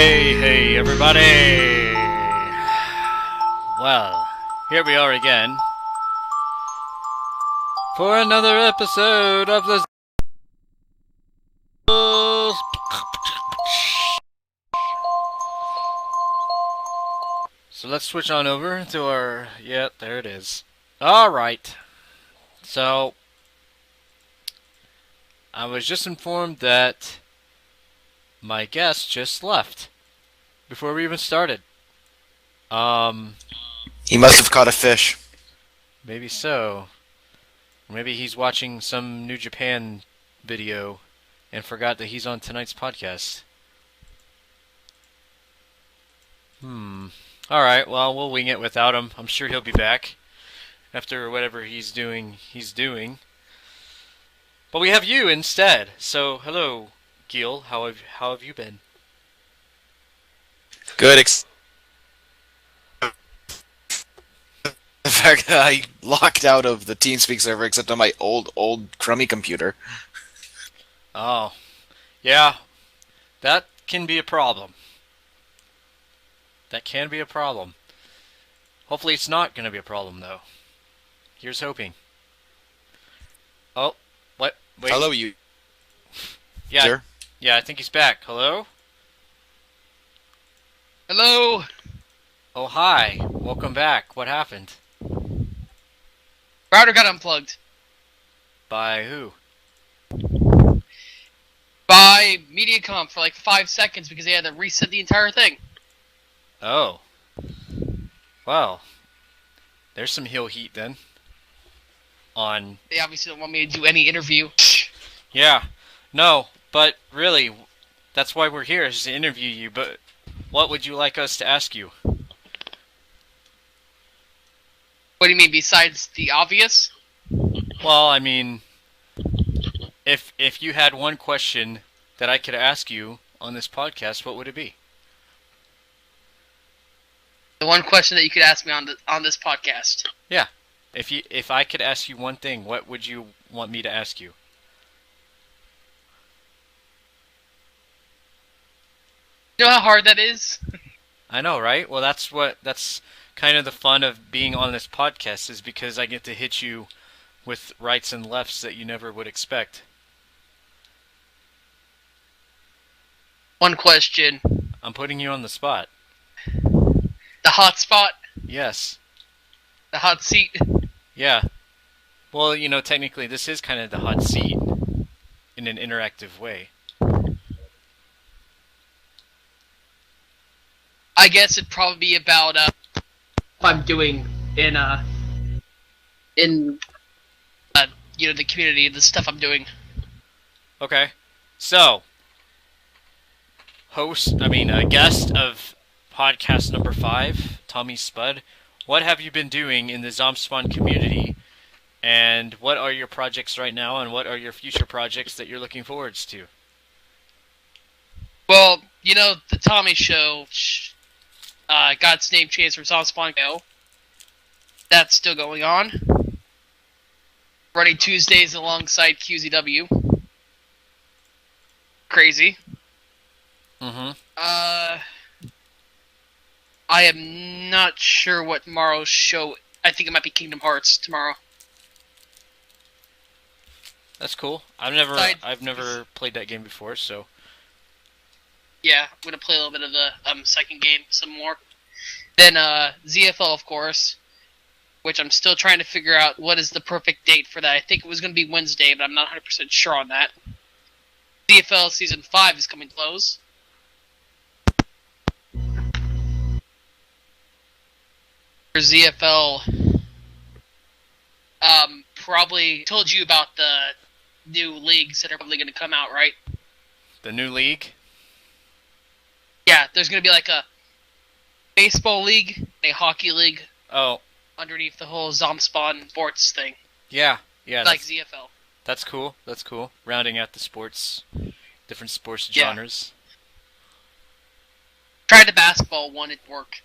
Hey, everybody! Well, here we are again for another episode of the... So let's switch on over to our... Yeah, there it is. Alright. So, I was just informed that my guest just left before we even started. He must have caught a fish. Maybe so. Or maybe he's watching some New Japan video and forgot that he's on tonight's podcast. Alright, well, we'll wing it without him. I'm sure he'll be back after whatever he's doing. But we have you instead. So, hello, Gil. How have you been? Good. The fact that I locked out of the TeamSpeak server except on my old crummy computer. Oh, yeah. That can be a problem. Hopefully it's not going to be a problem, though. Here's hoping. Oh, what? Wait. Hello, you. Yeah, Sir? yeah, I think he's back. Hello? Hello! Oh, hi. Welcome back. What happened? Router got unplugged. By who? By Mediacom for like 5 seconds because they had to reset the entire thing. Oh. Well, there's some hill heat then. They obviously don't want me to do any interview. Yeah. No, but really, that's why we're here, is to interview you, but what would you like us to ask you? What do you mean, besides the obvious? Well, I mean, if you had one question that I could ask you on this podcast, what would it be? The one question that you could ask me on this podcast. Yeah. If I could ask you one thing, what would you want me to ask you? You know how hard that is? I know, right? Well, that's kind of the fun of being on this podcast, is because I get to hit you with rights and lefts that you never would expect. One question. I'm putting you on the spot. The hot spot? Yes. The hot seat? Yeah. Well, technically this is kind of the hot seat in an interactive way. I guess it'd probably be about what I'm doing in the community, the stuff I'm doing. Okay. So, guest of podcast number 5, Tommyspud, what have you been doing in the Zombchicken community, and what are your projects right now, and what are your future projects that you're looking forward to? Well, the Tommy Show, God's Name Chance from Zombchicken Go. That's still going on. Running Tuesdays alongside QZW. Crazy. Mm-hmm. I am not sure what tomorrow's show. I think it might be Kingdom Hearts tomorrow. That's cool. I've never played that game before, so. Yeah, I'm gonna play a little bit of the second game some more. Then ZFL, of course, which I'm still trying to figure out what is the perfect date for that. I think it was gonna be Wednesday, but I'm not 100% sure on that. ZFL Season 5 is coming close. For ZFL, probably told you about the new leagues that are probably gonna come out, right? The new league? Yeah, there's gonna be like a baseball league, a hockey league. Oh. Underneath the whole Zombchicken sports thing. Yeah. Like ZFL. That's cool. Rounding out the different sports genres. Tried the basketball one, it worked.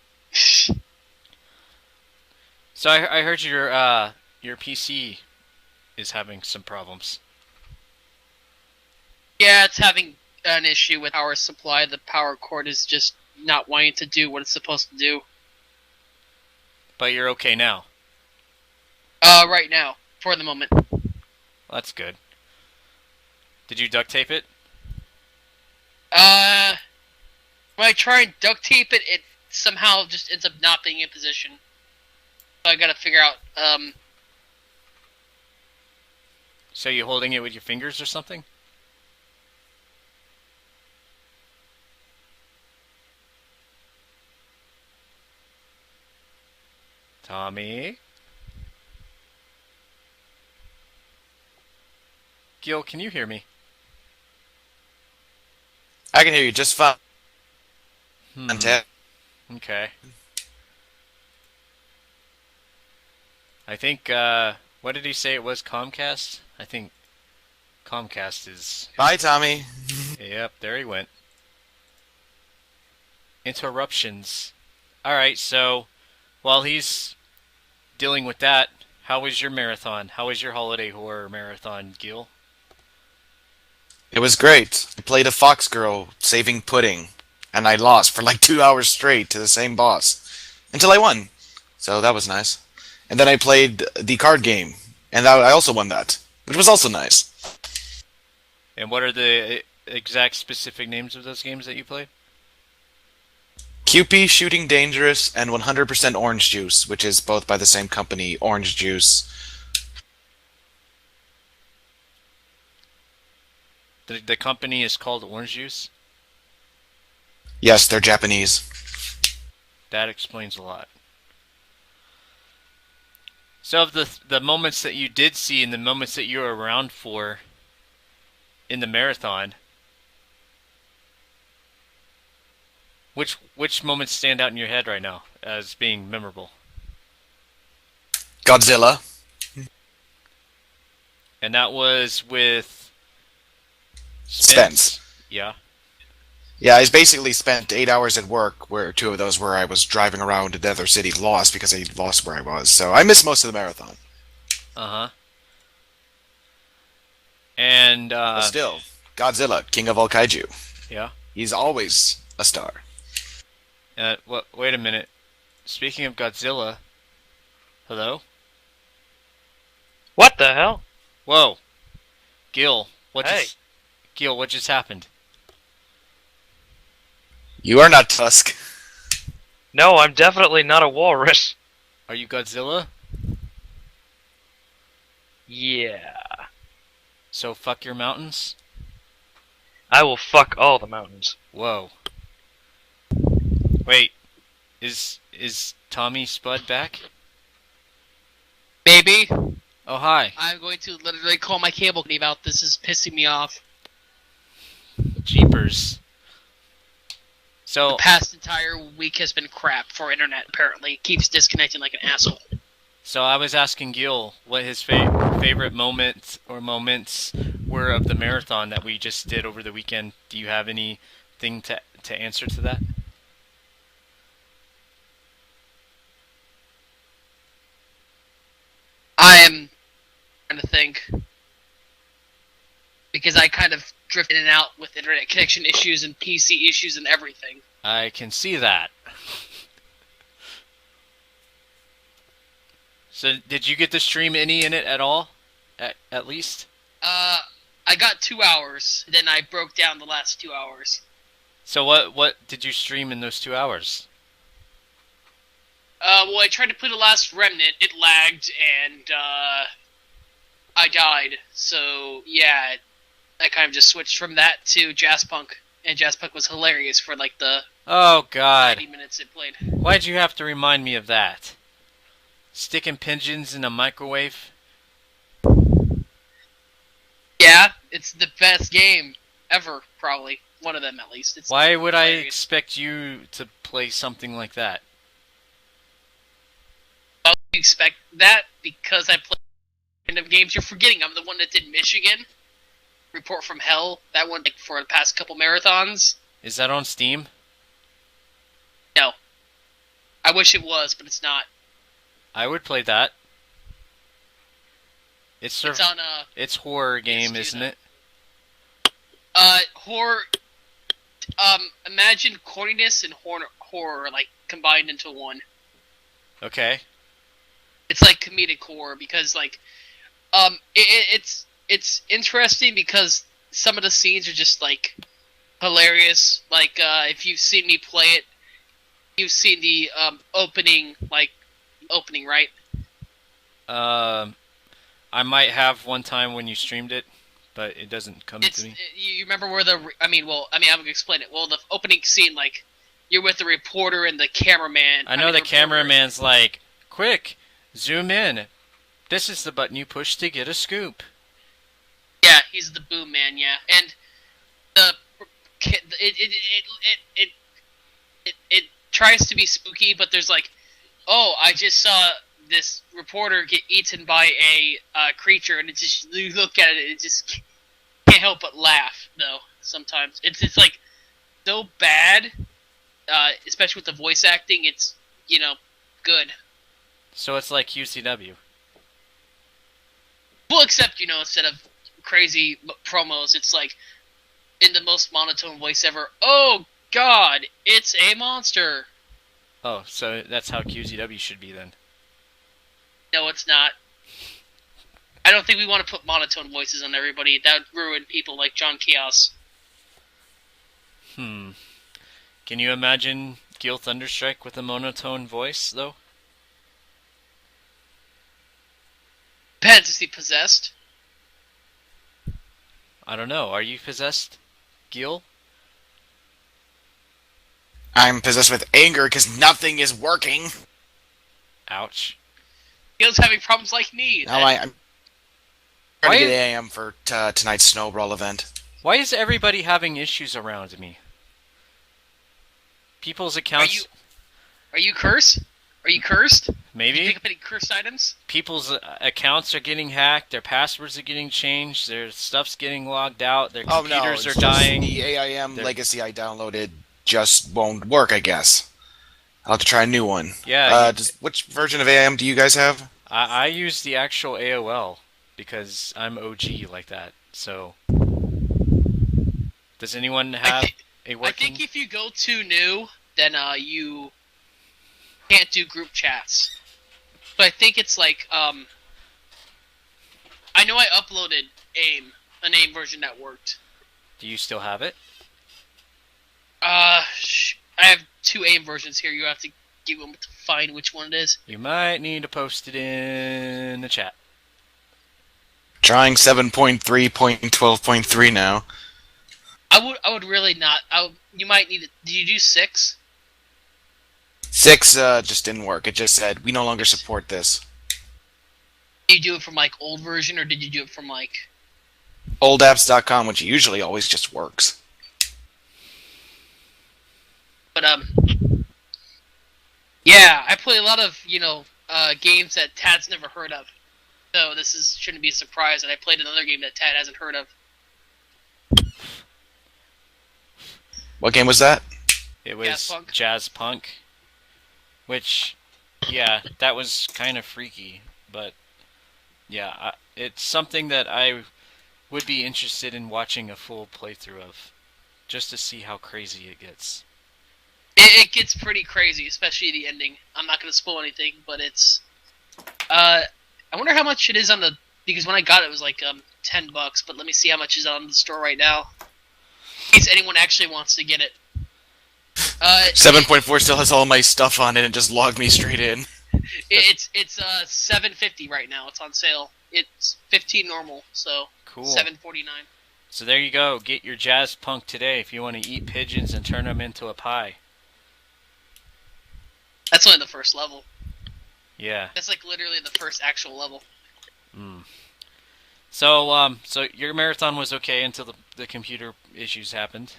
So I heard your PC is having some problems. Yeah, it's having an issue with power supply. The power cord is just not wanting to do what it's supposed to do. But you're okay now. Right now, for the moment. Well, that's good. Did you duct tape it? When I try and duct tape it, it somehow just ends up not being in position. So I gotta figure out, So you holding it with your fingers or something? Tommy? Gil, can you hear me? I can hear you just fine. Okay. I think, what did he say it was, Comcast? I think Comcast is... Bye, Tommy. Yep, there he went. Interruptions. Alright, so, while he's dealing with that, how was your marathon? How was your holiday horror marathon, Gil? It was great. I played a fox girl saving pudding, and I lost for like 2 hours straight to the same boss. Until I won. So that was nice. And then I played the card game, and I also won that, which was also nice. And what are the exact specific names of those games that you played? QP, Shooting Dangerous, and 100% Orange Juice, which is both by the same company, Orange Juice. The company is called Orange Juice? Yes, they're Japanese. That explains a lot. So of the moments that you did see and the moments that you were around for in the marathon, which moments stand out in your head right now as being memorable? Godzilla. And that was with Spence. Yeah. Yeah, I basically spent 8 hours at work, where 2 of those where I was driving around the other city lost because I lost where I was. So I missed most of the marathon. Uh-huh. And, But still, Godzilla, king of all kaiju. Yeah. He's always a star. Wait a minute. Speaking of Godzilla, hello? What the hell? Whoa. Gil, Hey. Gil, what just happened? You are not Tusk. No, I'm definitely not a walrus. Are you Godzilla? Yeah. So fuck your mountains? I will fuck all the mountains. Whoa. Wait. Is Tommyspud back? maybe. Oh, hi. I'm going to literally call my cable company about this. Is pissing me off. Jeepers. So, The past entire week has been crap for internet, apparently. It keeps disconnecting like an asshole. so I was asking Gil what his favorite moments were of the marathon that we just did over the weekend. Do you have anything to answer to that? I am trying to think. Because I kind of drift in and out with internet connection issues and PC issues and everything. I can see that. So, did you get to stream any in it at all? At least? I got 2 hours, then I broke down the last 2 hours. So what did you stream in those 2 hours? Well, I tried to play the last remnant, it lagged, and, I died. So, yeah, I kind of just switched from that to Jazzpunk. And Jazzpunk was hilarious for, like, the Oh, God. 90 minutes it played. Why'd you have to remind me of that? Sticking pigeons in a microwave? Yeah, it's the best game ever, probably. One of them, at least. It's Why would I hilarious. expect you to play something like that? Why would you expect that? Because I play random games. You're forgetting I'm the one that did Michigan. Report from Hell. That one, like, for the past couple marathons. Is that on Steam? No. I wish it was, but it's not. I would play that. It's It's on, it's horror game, PS2 isn't though. it? Horror. Imagine corniness and horror like combined into one. Okay. It's like comedic horror because like, it's interesting because some of the scenes are just like hilarious. Like if you've seen me play it, you've seen the opening, right? I might have one time when you streamed it, but it doesn't come to me. You remember where I'm gonna explain it. Well, the opening scene, like, you're with the reporter and the cameraman. I know the cameraman's like, quick, zoom in. This is the button you push to get a scoop. Yeah, he's the boom man. Yeah, and it tries to be spooky, but there's like, oh, I just saw this reporter get eaten by a creature, and it just, you look at it, it just can't help but laugh. Though sometimes it's like so bad, especially with the voice acting. It's good. So it's like QCW. Well, except instead of crazy promos, it's like in the most monotone voice ever. Oh God, it's a monster. Oh, so that's how QCW should be then. No, it's not. I don't think we want to put monotone voices on everybody. That would ruin people like John Chaos. Can you imagine Gil Thunderstrike with a monotone voice, though? Depends, is he possessed? I don't know. Are you possessed, Gil? I'm possessed with anger because nothing is working. Ouch. Gil's having problems like me. Now I'm trying to get AM for tonight's Snowball event. Why is everybody having issues around me? People's accounts... Are you cursed? Are you cursed? Maybe. Did you pick up any cursed items? People's accounts are getting hacked, their passwords are getting changed, their stuff's getting logged out, their computers are dying. The AIM legacy I downloaded just won't work, I guess. I'll have to try a new one. Yeah. Which version of AIM do you guys have? I use the actual AOL because I'm OG like that. So, does anyone have a working? I think if you go too new, then you can't do group chats. But I think it's like I know I uploaded an AIM version that worked. Do you still have it? I have two AIM versions here. You have to give them to find which one it is. You might need to post it in the chat. Trying 7.3.12.3 now. I would really not. You might need it. Did you do 6? 6 just didn't work. It just said we no longer support this. Did you do it from like old version, or did you do it from like oldapps.com, which usually always just works. But yeah, I play a lot of games that Tad's never heard of. So this shouldn't be a surprise that I played another game that Tad hasn't heard of. What game was that? It was Jazz Punk. Which, yeah, that was kind of freaky. But, yeah, it's something that I would be interested in watching a full playthrough of. Just to see how crazy it gets. It gets pretty crazy, especially the ending. I'm not going to spoil anything, but it's... I wonder how much it is on the... Because when I got it, it was like $10, but let me see how much is on the store right now. In case anyone actually wants to get it. 7.4 still has all my stuff on it and just logged me straight in. It's $7.50 right now. It's on sale. It's $15 normal, so cool. $7.49. So there you go. Get your Jazz Punk today if you want to eat pigeons and turn them into a pie. That's only the first level. Yeah. That's like literally the first actual level. So your marathon was okay until the computer issues happened.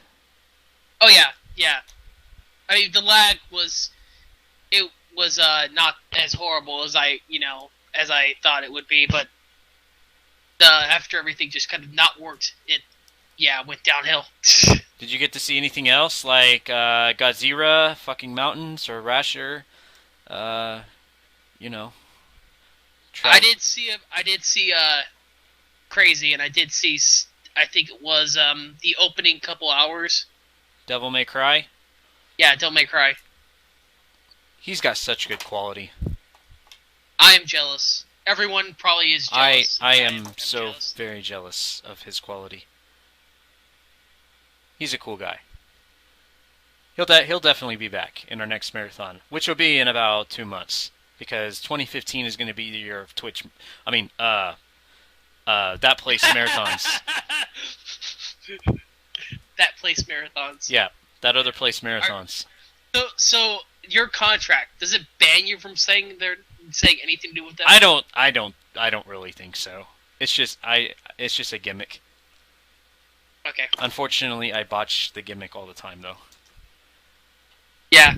Oh yeah. I mean, the lag was not as horrible as I thought it would be, but after everything just kind of not worked, it went downhill. Did you get to see anything else like Godzilla, fucking mountains, or Rasher? I did see Crazy, and I did see I think it was the opening couple hours. Devil May Cry. Yeah, Devil May Cry. He's got such good quality. I am jealous. Everyone probably is jealous. I am so jealous. very jealous of his quality. He's a cool guy. He'll definitely be back in our next marathon, which will be in about 2 months, because 2015 is going to be the year of Twitch. I mean, that place marathons. That place marathons. Yeah, that other place marathons. So your contract, does it ban you from saying anything to do with that? I don't really think so. It's just a gimmick. Okay. Unfortunately, I botch the gimmick all the time, though. Yeah,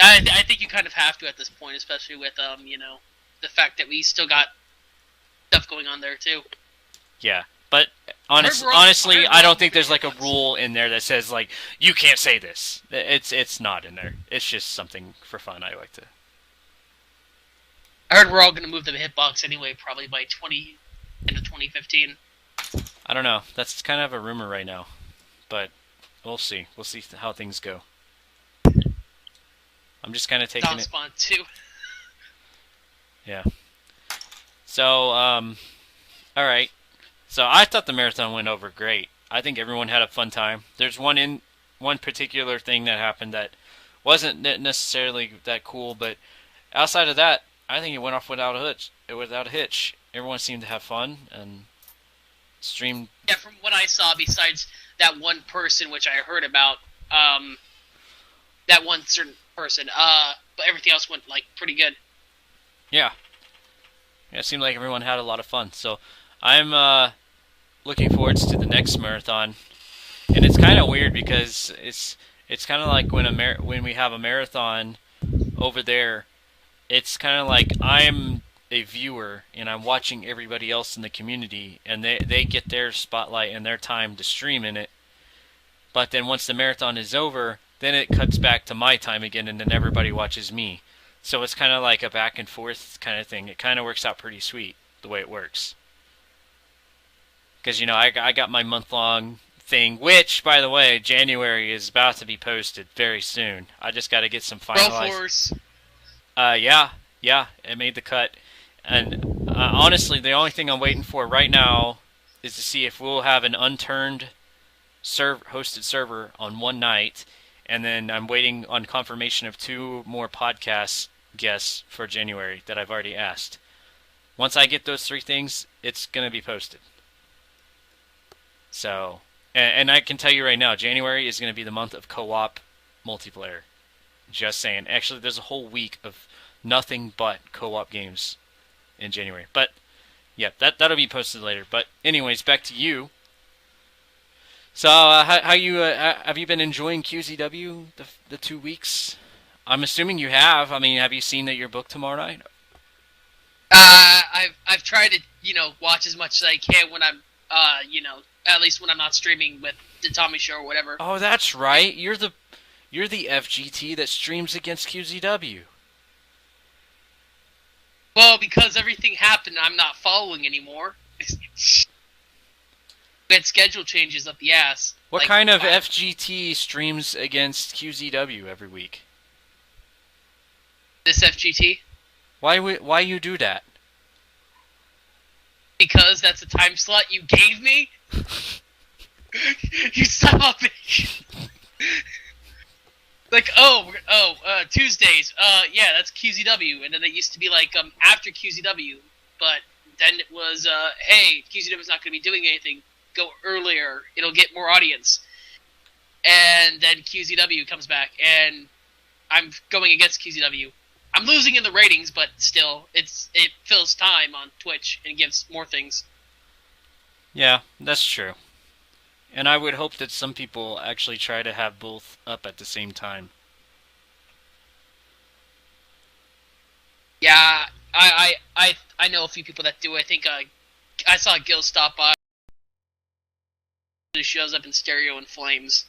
I think you kind of have to at this point, especially with the fact that we still got stuff going on there too. Yeah, but honestly, I don't think there's like a rule in there that says like you can't say this. It's not in there. It's just something for fun. I like to. I heard we're all going to move the hitbox anyway, probably by end of 2015. I don't know. That's kind of a rumor right now, but we'll see. We'll see how things go. I'm just kind of taking it. Zombchicken too. Yeah. So, all right. So I thought the marathon went over great. I think everyone had a fun time. There's one particular thing that happened that wasn't necessarily that cool, but outside of that, I think it went off without a hitch. Everyone seemed to have fun and streamed. Yeah, from what I saw, besides that one person which I heard about, that one certain person, but everything else went like pretty good. Yeah. It seemed like everyone had a lot of fun. So I'm looking forward to the next marathon, and it's kind of weird because it's kind of like when we have a marathon over there. It's kind of like I'm a viewer and I'm watching everybody else in the community, and they get their spotlight and their time to stream in it. But then once the marathon is over, then it cuts back to my time again, and then everybody watches me. So it's kind of like a back and forth kind of thing. It kind of works out pretty sweet the way it works. Because, I got my month-long thing, which, by the way, January is about to be posted very soon. I just got to get some finalized. Force. Yeah, it made the cut. And honestly, the only thing I'm waiting for right now is to see if we'll have an unturned hosted server on one night, and then I'm waiting on confirmation of 2 more podcast guests for January that I've already asked. Once I get those 3 things, it's going to be posted. So, and I can tell you right now, January is going to be the month of co-op multiplayer. Just saying. Actually, there's a whole week of nothing but co-op games in January. But, yeah, that'll be posted later. But anyways, back to you. So, how you have you been enjoying QZW the 2 weeks? I'm assuming you have. I mean, have you seen that you're booked tomorrow night? I've tried to watch as much as I can when I'm at least when I'm not streaming with the Tommy Show or whatever. Oh, that's right. You're the FGT that streams against QZW. Well, because everything happened, I'm not following anymore. We had schedule changes up the ass. What kind of FGT streams against QZW every week? This FGT? Why you do that? Because that's the time slot you gave me? You son of a bitch. Like, Tuesdays, yeah, that's QZW, and then it used to be like, after QZW, but then it was, hey, QZW's not going to be doing anything, go earlier, it'll get more audience. And then QZW comes back, and I'm going against QZW. I'm losing in the ratings, but still, it fills time on Twitch and gives more things. Yeah, that's true. And I would hope that some people actually try to have both up at the same time. Yeah, I know a few people that do. I think I saw Gil stop by. Who shows up in stereo and flames.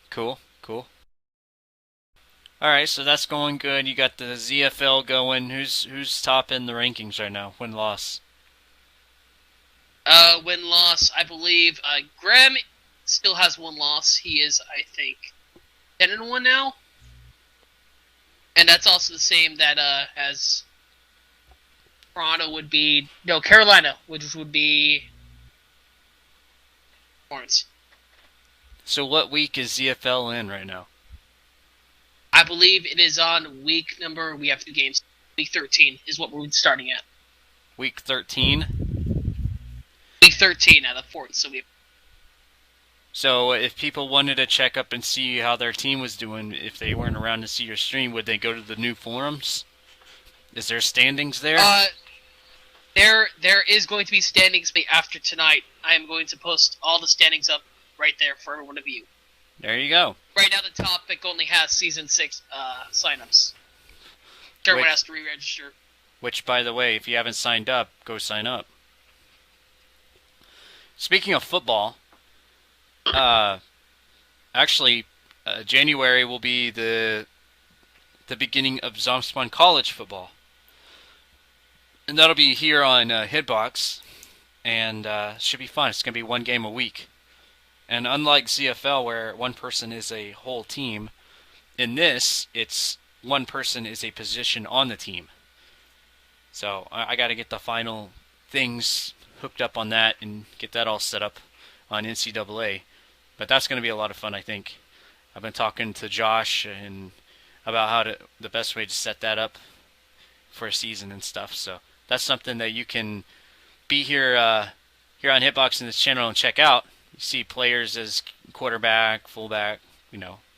Cool. Alright, so that's going good. You got the ZFL going. Who's top in the rankings right now? Win-loss. Win-loss, I believe. Graham still has one loss. He is, I think, 10-1 now. And that's also the same that as Toronto would be... No, Carolina, which would be Lawrence. So what week is ZFL in right now? I believe it is on week number... We have 2 games. Week 13 is what we're starting at. Week 13? Week 13 out of 4. So if people wanted to check up and see how their team was doing, if they weren't around to see your stream, would they go to the new forums? Is there standings there? There is going to be standings after tonight. I am going to post all the standings up right there for everyone to view. There you go. Right now, the topic only has Season 6 signups. Everyone has to re-register. Which, by the way, if you haven't signed up, go sign up. Speaking of football, actually, January will be the beginning of Zombchicken college football. And that'll be here on Hitbox, and should be fun. It's going to be 1 game a week. And unlike CFL, where one person is a whole team, in this, it's one person is a position on the team. So I got to get the final things hooked up on that and get that all set up on NCAA. But that's going to be a lot of fun, I think. I've been talking to Josh and about the best way to set that up for a season and stuff. So that's something that you can be here on Hitbox in this channel and check out. You see players as quarterback, fullback,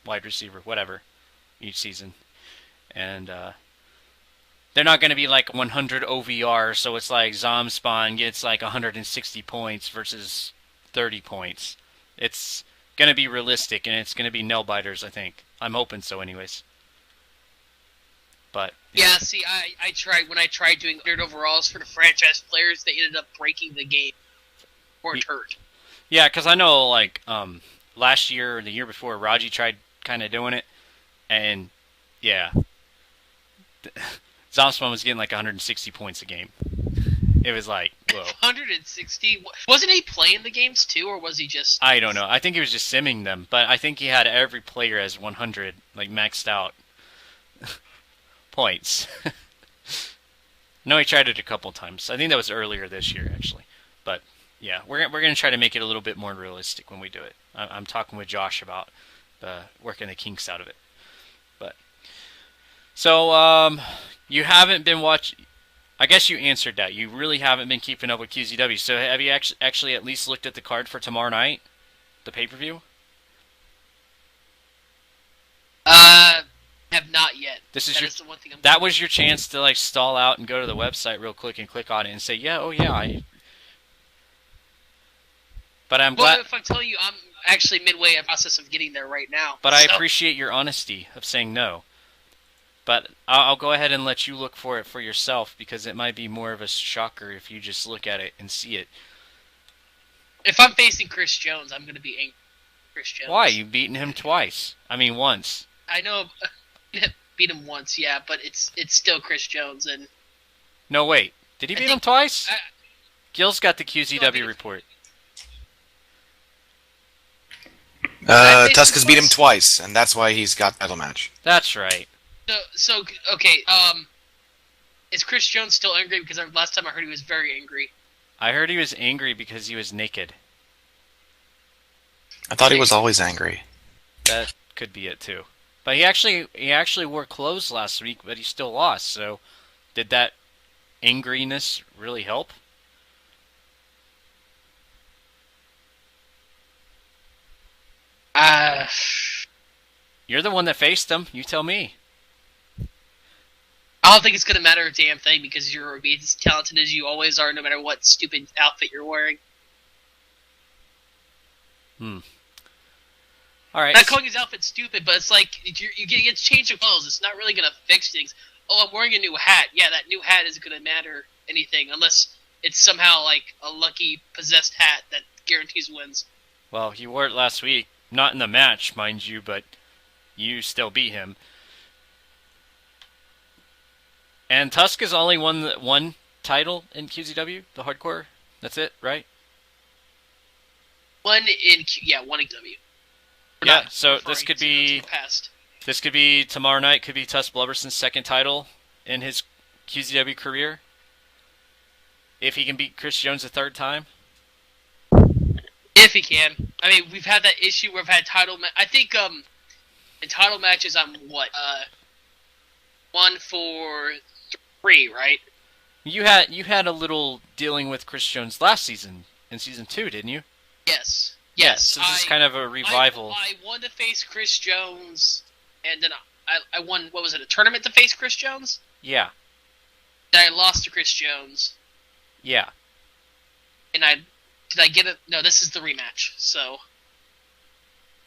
wide receiver, whatever, each season. And they're not going to be like 100 OVR, so it's like Zombchicken gets like 160 points versus 30 points. It's going to be realistic, and it's going to be nail-biters, I think. I'm hoping so anyways. But yeah, see, I tried when I tried doing 100 overalls for the franchise players, they ended up breaking the game or hurt. Yeah, because I know, like, last year or the year before, Raji tried kind of doing it, and, yeah, Zombchicken was getting like 160 points a game. It was like, whoa. 160? Wasn't he playing the games too, or was he just... I don't know. I think he was just simming them, but I think he had every player as 100, like, maxed out points. No, he tried it a couple times. I think that was earlier this year, actually. But, yeah, we're going to try to make it a little bit more realistic when we do it. I'm talking with Josh about working the kinks out of it. But, so, you haven't been watching... I guess you answered that. You really haven't been keeping up with QZW. So have you actually at least looked at the card for tomorrow night? The pay-per-view? Have not yet. Is the one thing that was your chance to like stall out and go to the website real quick and click on it and say, yeah, oh yeah. But I'm glad... Well, if I'm telling you, I'm actually midway in the process of getting there right now. But I appreciate your honesty of saying no. But I'll go ahead and let you look for it for yourself, because it might be more of a shocker if you just look at it and see it. If I'm facing Chris Jones, I'm going to be angry at Chris Jones. Why? You've beaten him twice. I mean, once. I know, beat him once, yeah, but it's still Chris Jones. And no, wait. Did he beat him twice? Gil's got the QZW report. Tusk has beat him twice, and that's why he's got title match. That's right. So okay, is Chris Jones still angry? Because last time I heard he was very angry. I heard he was angry because he was naked. I thought he was always angry. That could be it too. But he actually wore clothes last week, but he still lost. So, did that angriness really help? You're the one that faced him. You tell me. I don't think it's going to matter a damn thing, because you're as talented as you always are, no matter what stupid outfit you're wearing. All right. Not calling his outfit stupid, but it's like, you get change of clothes. It's not really going to fix things. Oh, I'm wearing a new hat. Yeah, that new hat isn't going to matter anything, unless it's somehow like a lucky possessed hat that guarantees wins. Well, he wore it last week. Not in the match, mind you, but you still beat him. And Tusk has only won one title in QZW, the hardcore. That's it, right? One in one in W. Yeah, so this could be past. This could be tomorrow night. Could be Tusk Blubberson's second title in his QZW career. If he can beat Chris Jones a third time. If he can. I mean, we've had that issue where we've had title. I think in title matches, I'm what 1 for 3, right? You had a little dealing with Chris Jones last season in season 2, didn't you? Yes. Yes. So this is kind of a revival. I won to face Chris Jones, and then I won. What was it? A tournament to face Chris Jones? Yeah. Then I lost to Chris Jones. Yeah. And did I get it? No, this is the rematch. So.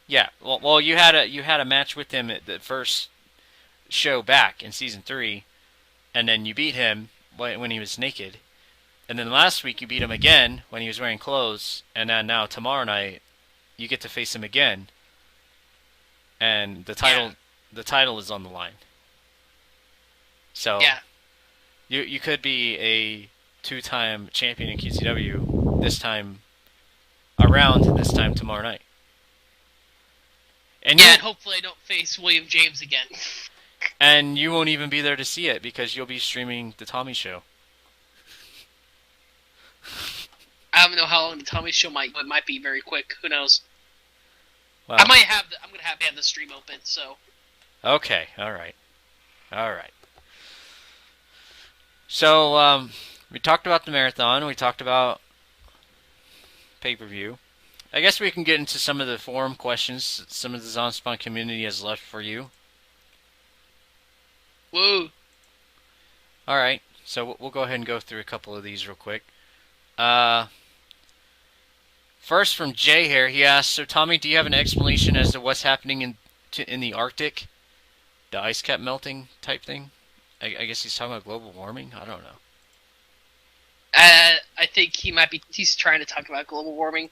Yeah. Well, you had a match with him at the first show back in season 3, and then you beat him when he was naked, and then last week you beat him again when he was wearing clothes, and then now tomorrow night you get to face him again, and the title is on the line. So yeah. You could be a 2-time champion in QCW this time around, and this time tomorrow night. And and hopefully I don't face William James again. And you won't even be there to see it because you'll be streaming the Tommy Show. I don't know how long the Tommy Show might be very quick. Who knows? Well, I'm gonna have the stream open. So. Okay. All right. So we talked about the marathon. We talked about pay-per-view. I guess we can get into some of the forum questions some of the Zombchicken community has left for you. Woo! Alright, so we'll go ahead and go through a couple of these real quick. First from Jay here, he asks, so Tommy, do you have an explanation as to what's happening in the Arctic? The ice cap melting type thing? I guess he's talking about global warming? I don't know. I think he's trying to talk about global warming.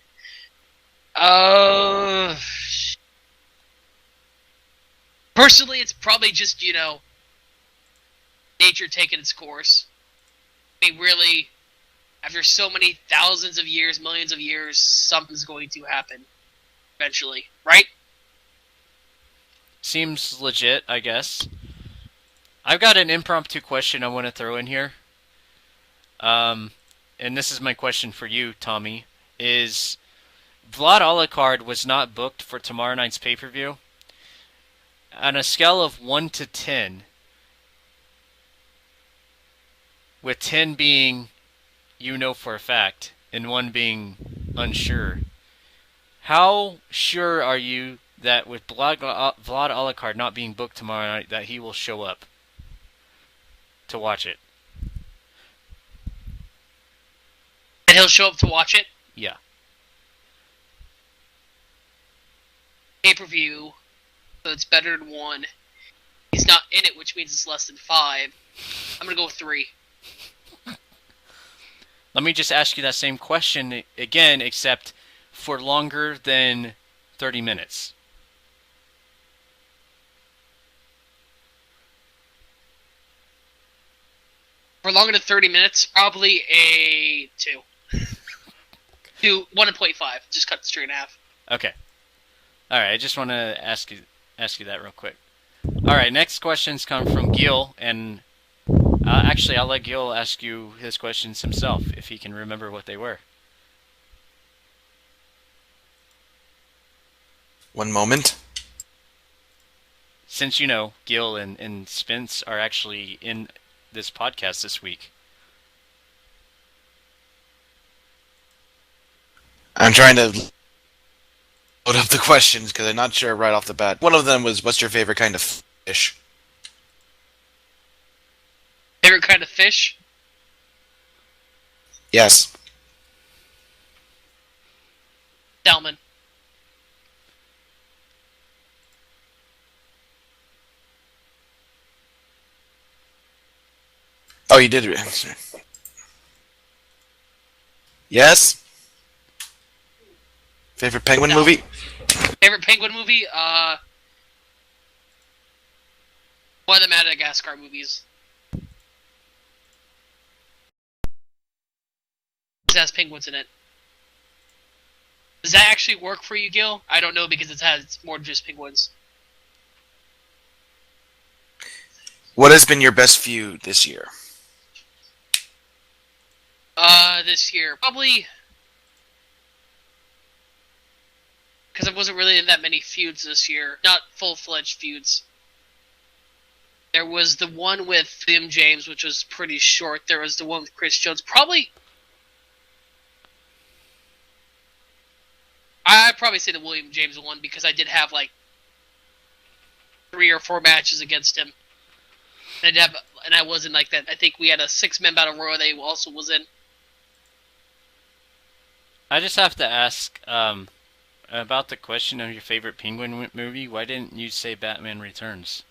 Personally, it's probably just, nature taking its course. I mean, really, after so many thousands of years, millions of years, something's going to happen eventually, right? Seems legit, I guess. I've got an impromptu question I want to throw in here. And this is my question for you, Tommy. Is Vlad Alucard was not booked for tomorrow night's pay-per-view? On a scale of 1 to 10, with 10 being for a fact, and 1 being unsure, how sure are you that with Vlad Alucard not being booked tomorrow night, that he will show up to watch it? And he'll show up to watch it? Yeah. Pay-per-view, so it's better than 1. He's not in it, which means it's less than 5. I'm going to go with 3. Let me just ask you that same question again, except for longer than 30 minutes. For longer than 30 minutes, probably a 2. 1.5. Just cut the streak in half. Okay. Alright, I just want to ask you that real quick. Alright, next questions come from Gil, and actually I'll let Gil ask you his questions himself, if he can remember what they were. One moment. Since Gil and Spence are actually in this podcast this week. I'm trying to load up the questions because I'm not sure right off the bat. One of them was, what's your favorite kind of fish? Favorite kind of fish? Yes. Salmon. Oh, you did answer. Yes. Favorite penguin movie? Favorite penguin movie? One of the Madagascar movies. It has penguins in it. Does that actually work for you, Gil? I don't know because it's more than just penguins. What has been your best feud this year? This year probably because I wasn't really in that many feuds this year. Not full-fledged feuds. There was the one with William James, which was pretty short. There was the one with Chris Jones. Probably, I'd probably say the William James one because I did have like 3 or 4 matches against him. And I wasn't like that. I think we had a 6-man battle royal that he also was in. I just have to ask about the question of your favorite Penguin movie. Why didn't you say Batman Returns?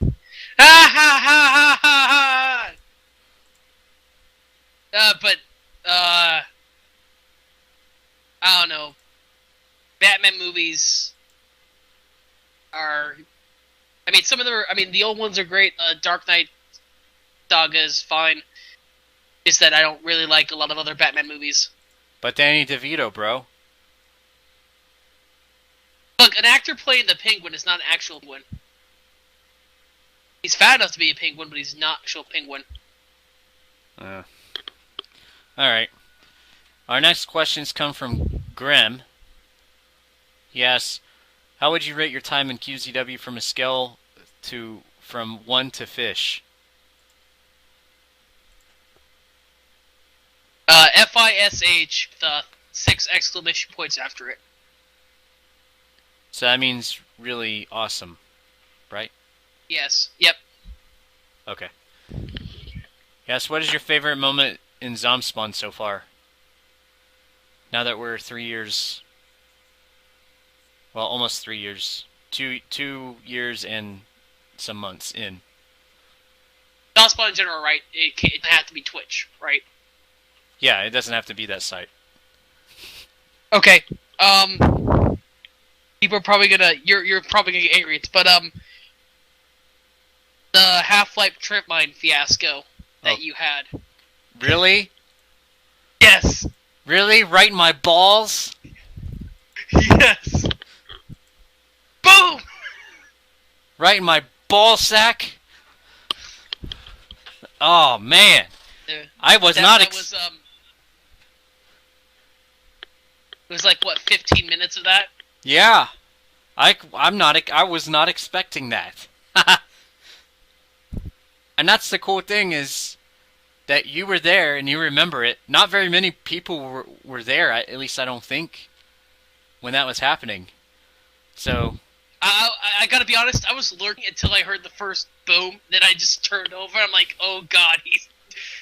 Ha ha ha ha ha ha! I don't know. Batman movies are. I mean, some of them. The old ones are great. Dark Knight Saga is fine. It's that I don't really like a lot of other Batman movies. But Danny DeVito, bro. Look, an actor playing the Penguin is not an actual penguin. He's fat enough to be a penguin, but he's not an actual penguin. Alright. Our next questions come from Graham. He asks, how would you rate your time in QZW from a scale from 1 to fish? FISH with 6 exclamation points after it. So that means really awesome, right? Yes. Yep. Okay. Yes, what is your favorite moment in Zombspun so far? Now that we're 3 years... Well, almost 3 years. 2 years and some months in. Zombspun in general, right? It doesn't have to be Twitch, right? Yeah, it doesn't have to be that site. Okay. People are probably gonna... You're probably gonna get angry, but, the Half-Life Trip Mine fiasco that you had. Really? Yes! Really? Right in my balls? Yes! Boom! Right in my ball sack? Oh, man. I was not... It was like, what, 15 minutes of that? Yeah. I was not expecting that. And that's the cool thing is that you were there and you remember it. Not very many people were there, at least I don't think, when that was happening. So... I gotta be honest, I was lurking until I heard the first boom, then I just turned over, I'm like, oh god,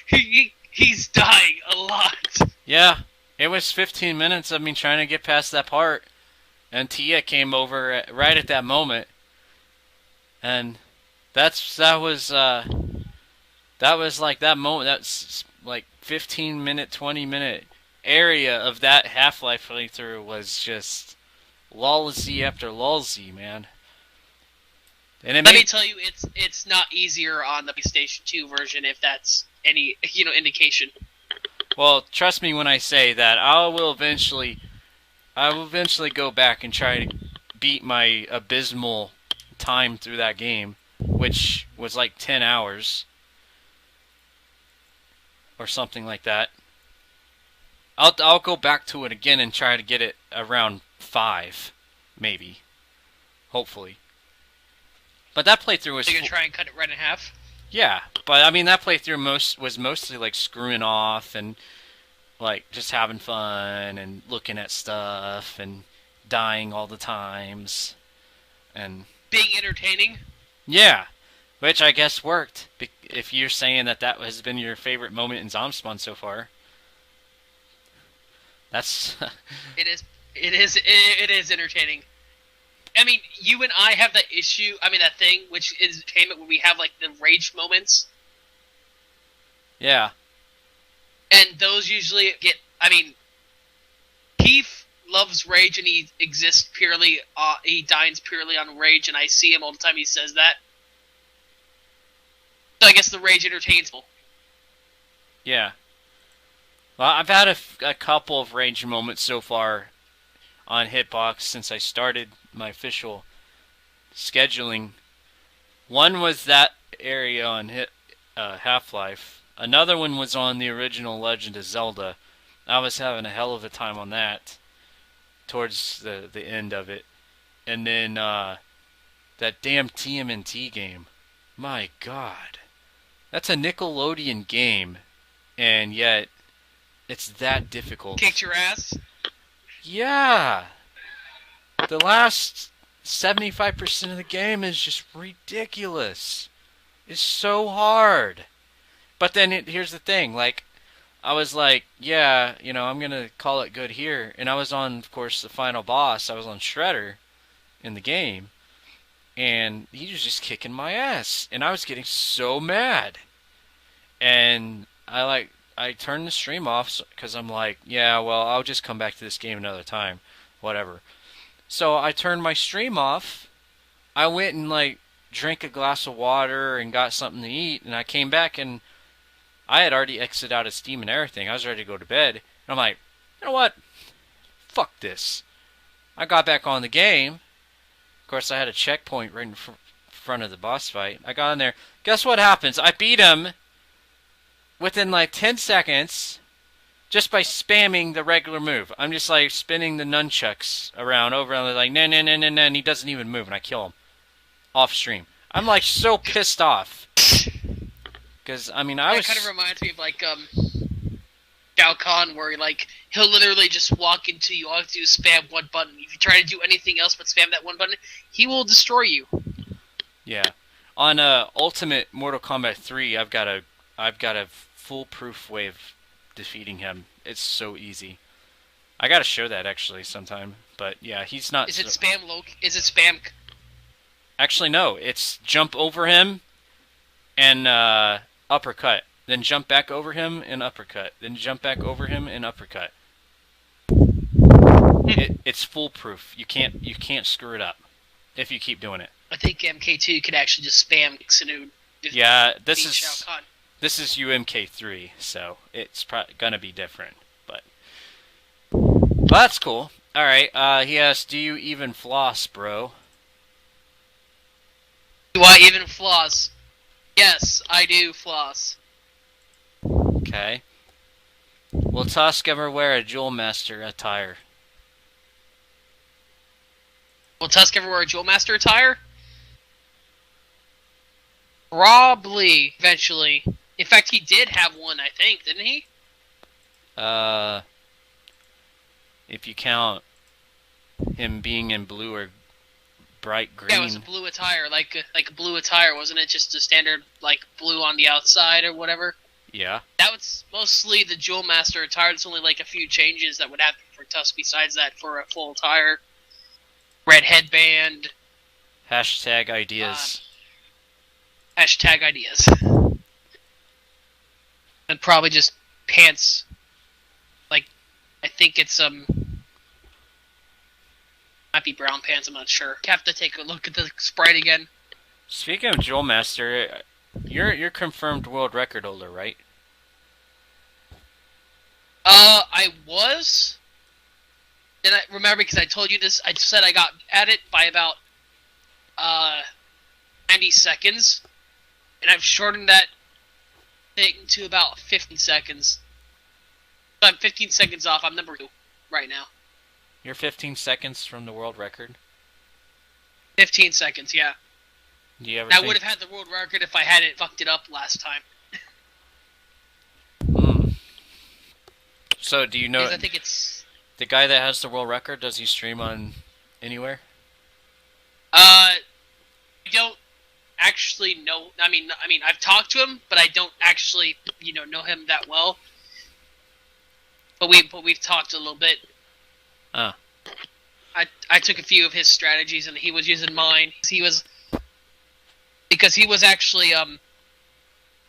he's dying a lot. Yeah, it was 15 minutes of me trying to get past that part, and Tia came over right at that moment, and that was like that moment, that's like 15-minute, 20-minute area of that Half-Life playthrough was just lulzy after lulzy, man. And Let me tell you, it's not easier on the PlayStation 2 version, if that's any indication. Well, trust me when I say that I will eventually go back and try to beat my abysmal time through that game, which was like 10 hours or something like that. I'll go back to it again and try to get it around 5, maybe, hopefully. But that playthrough was... So you're gonna try and cut it right in half? Yeah, but I mean that playthrough was mostly like screwing off and like just having fun and looking at stuff and dying all the times and being entertaining. Yeah, which I guess worked. If you're saying that has been your favorite moment in Zombspun so far, that's it is entertaining. I mean, you and I have that issue. I mean, that thing, which is entertainment, where we have like the rage moments. Yeah. And those usually get. I mean, Keith loves rage, and he exists purely. He dines purely on rage, and I see him all the time. He says that. So I guess the rage entertains people. Yeah. Well, I've had a couple of range moments so far on Hitbox since I started my official scheduling. One was that area on Half-Life. Another one was on the original Legend of Zelda. I was having a hell of a time on that towards the end of it. And then that damn TMNT game. My God. That's a Nickelodeon game, and yet it's that difficult. Kicked your ass? Yeah. The last 75% of the game is just ridiculous. It's so hard. But then here's the thing, like, I was like, yeah, I'm gonna call it good here. And I was on, of course, the final boss. I was on Shredder in the game. And he was just kicking my ass. And I was getting so mad. And I turned the stream off because I'm like, yeah, well, I'll just come back to this game another time. Whatever. So I turned my stream off. I went and, like, drank a glass of water and got something to eat. And I came back and I had already exited out of Steam and everything. I was ready to go to bed. And I'm like, you know what? Fuck this. I got back on the game. Of course, I had a checkpoint right in front of the boss fight. I got in there. Guess what happens? I beat him within like 10 seconds just by spamming the regular move. I'm just like spinning the nunchucks around over and I'm like, no, no, no, no, no, and he doesn't even move and I kill him off stream. I'm like so pissed off. Because, I mean, That kind of reminds me of like Shao Kahn, where like he'll literally just walk into you. All you have to do is spam one button. If you try to do anything else but spam that one button, he will destroy you. Yeah. On Ultimate Mortal Kombat 3, I've got a foolproof way of defeating him. It's so easy. I gotta show that actually sometime. But yeah, he's not. Is it spam low? Is it spam? Actually, no. It's jump over him and uppercut. Then jump back over him and uppercut. Then jump back over him and uppercut. It's foolproof. You can't screw it up if you keep doing it. I think MK2 could actually just spam Xanud. Yeah, this is UMK3, so it's gonna be different. But that's cool. All right. He asks, "Do you even floss, bro?" Do I even floss? Yes, I do floss. Okay. Will Tusk ever wear a Jewel Master attire? Will Tusk ever wear a Jewel Master attire? Probably, eventually. In fact, he did have one, I think, didn't he? If you count him being in blue or bright green. Yeah, it was a blue attire, like a blue attire, wasn't it? Just a standard, like, blue on the outside or whatever? Yeah. That was mostly the Jewel Master attire. There's only, like, a few changes that would happen for Tusk besides that for a full attire. Red headband. Hashtag ideas. Hashtag ideas. And probably just pants. Like, I think it's, might be brown pants, I'm not sure. Have to take a look at the sprite again. Speaking of Jewel Master, you're confirmed world record holder, right? I was. And I remember because I told you this. I said I got at it by about 90 seconds, and I've shortened that thing to about 15 seconds. So I'm 15 seconds off. I'm number 2 right now. You're 15 seconds from the world record. 15 seconds, yeah. Do you ever? I would have had the world record if I hadn't fucked it up last time. So do you know? Because I think it's the guy that has the world record. Does he stream on anywhere? I don't actually know. I mean, I've talked to him, but I don't actually, know him that well. But we've talked a little bit. I took a few of his strategies, and he was using mine. He was actually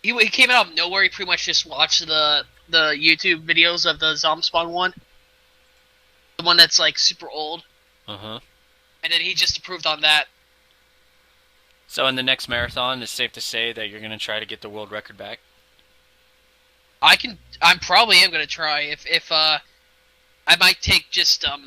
he came out of nowhere. He pretty much just watched the YouTube videos of the Zombspawn one, the one that's like super old. And then he just approved on that. So in the next marathon, it's safe to say that you're going to try to get the world record back? I probably am gonna try. If I might take just a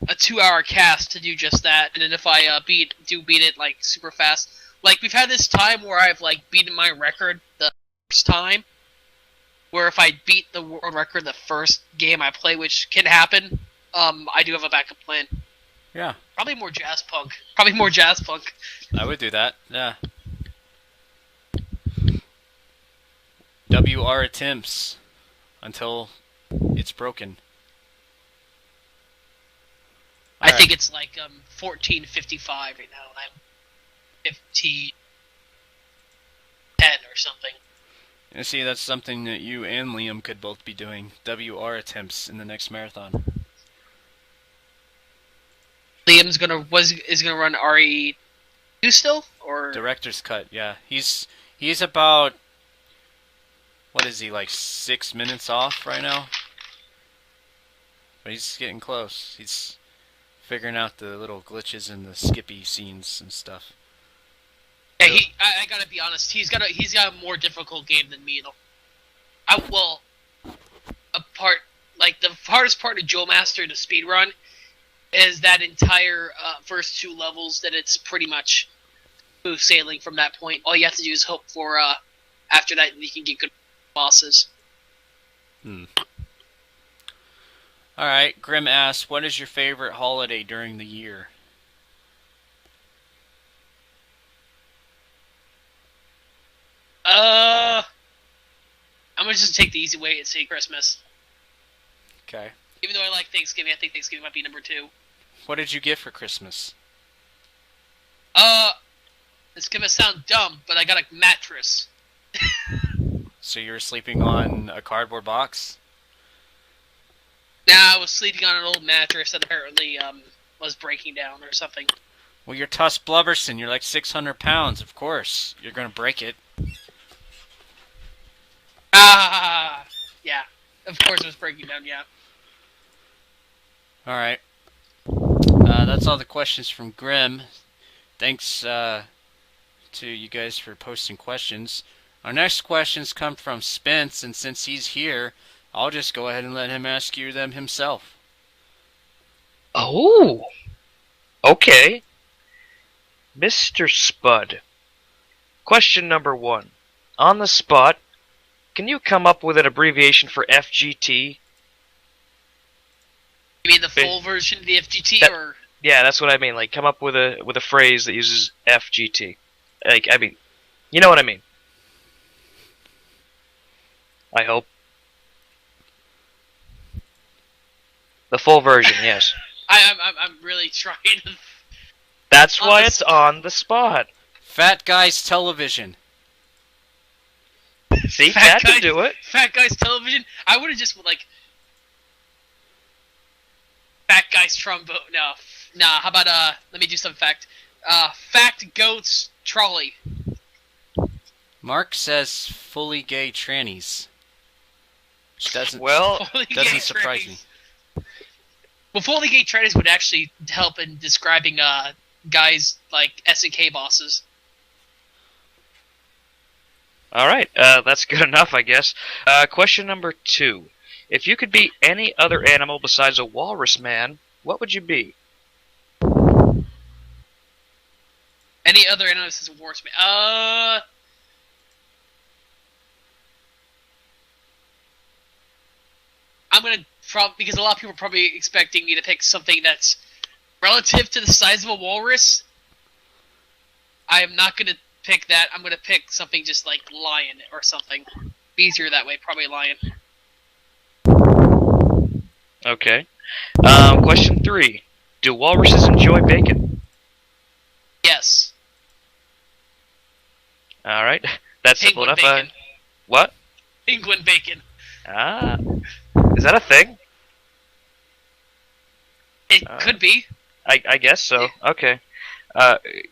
2-hour cast to do just that, and then if I beat it like super fast, like we've had this time where I've like beaten my record the first time, where if I beat the world record the first game I play, which can happen, I do have a backup plan. Yeah. Probably more jazz punk. Probably more jazz punk. I would do that, yeah. WR attempts until it's broken. I think it's like 14:55 right now, and I'm 15:10 or something. You see, that's something that you and Liam could both be doing. WR attempts in the next marathon. Liam's is gonna run RE2 still, or Director's cut, yeah. He's about, what is he, like 6 minutes off right now? But he's getting close. He's figuring out the little glitches and the skippy scenes and stuff. yeah, I gotta be honest. He's got a more difficult game than me though. The hardest part of Joe Master to speedrun is that entire first 2 levels. That it's pretty much smooth sailing from that point. All you have to do is hope for after that you can get good bosses. Alright, Grim asks, what is your favorite holiday during the year? I'm gonna just take the easy way and say Christmas. Okay. Even though I like Thanksgiving, I think Thanksgiving might be number 2. What did you get for Christmas? It's gonna sound dumb, but I got a mattress. So you were sleeping on a cardboard box? Nah, I was sleeping on an old mattress that apparently was breaking down or something. Well, you're Tusk Blubberson. You're like 600 pounds. Of course, you're gonna break it. Yeah. Of course it was breaking down, yeah. Alright. That's all the questions from Grim. Thanks to you guys for posting questions. Our next questions come from Spence, and since he's here, I'll just go ahead and let him ask you them himself. Oh! Okay. Mr. Spud. Question number 1. On the spot, can you come up with an abbreviation for FGT? You mean the full version of the FGT, or? Yeah, that's what I mean. Like, come up with a phrase that uses FGT. Like, I mean, you know what I mean. I hope. The full version, yes. I'm really trying to... That's why it's on the spot. Fat Guys Television. See, that could do it. Fat Guys Television? I would have just, like... Fat Guys Trombone... No. Nah, how about, let me do some fact. Fat Goats Trolley. Mark says fully gay trannies. Which doesn't surprise me. Well, fully gay trannies would actually help in describing, guys like SNK bosses. Alright, that's good enough, I guess. Question number 2. If you could be any other animal besides a walrus man, what would you be? Any other animal besides a walrus man? I'm gonna because a lot of people are probably expecting me to pick something that's relative to the size of a walrus. I am not gonna pick that. I'm gonna pick something just like lion or something. Easier that way, probably lion. Okay. Question 3. Do walruses enjoy bacon? Yes. Alright, that's simple Penguin enough. bacon. What? Penguin bacon. Ah. Is that a thing? It could be. I guess so. Okay.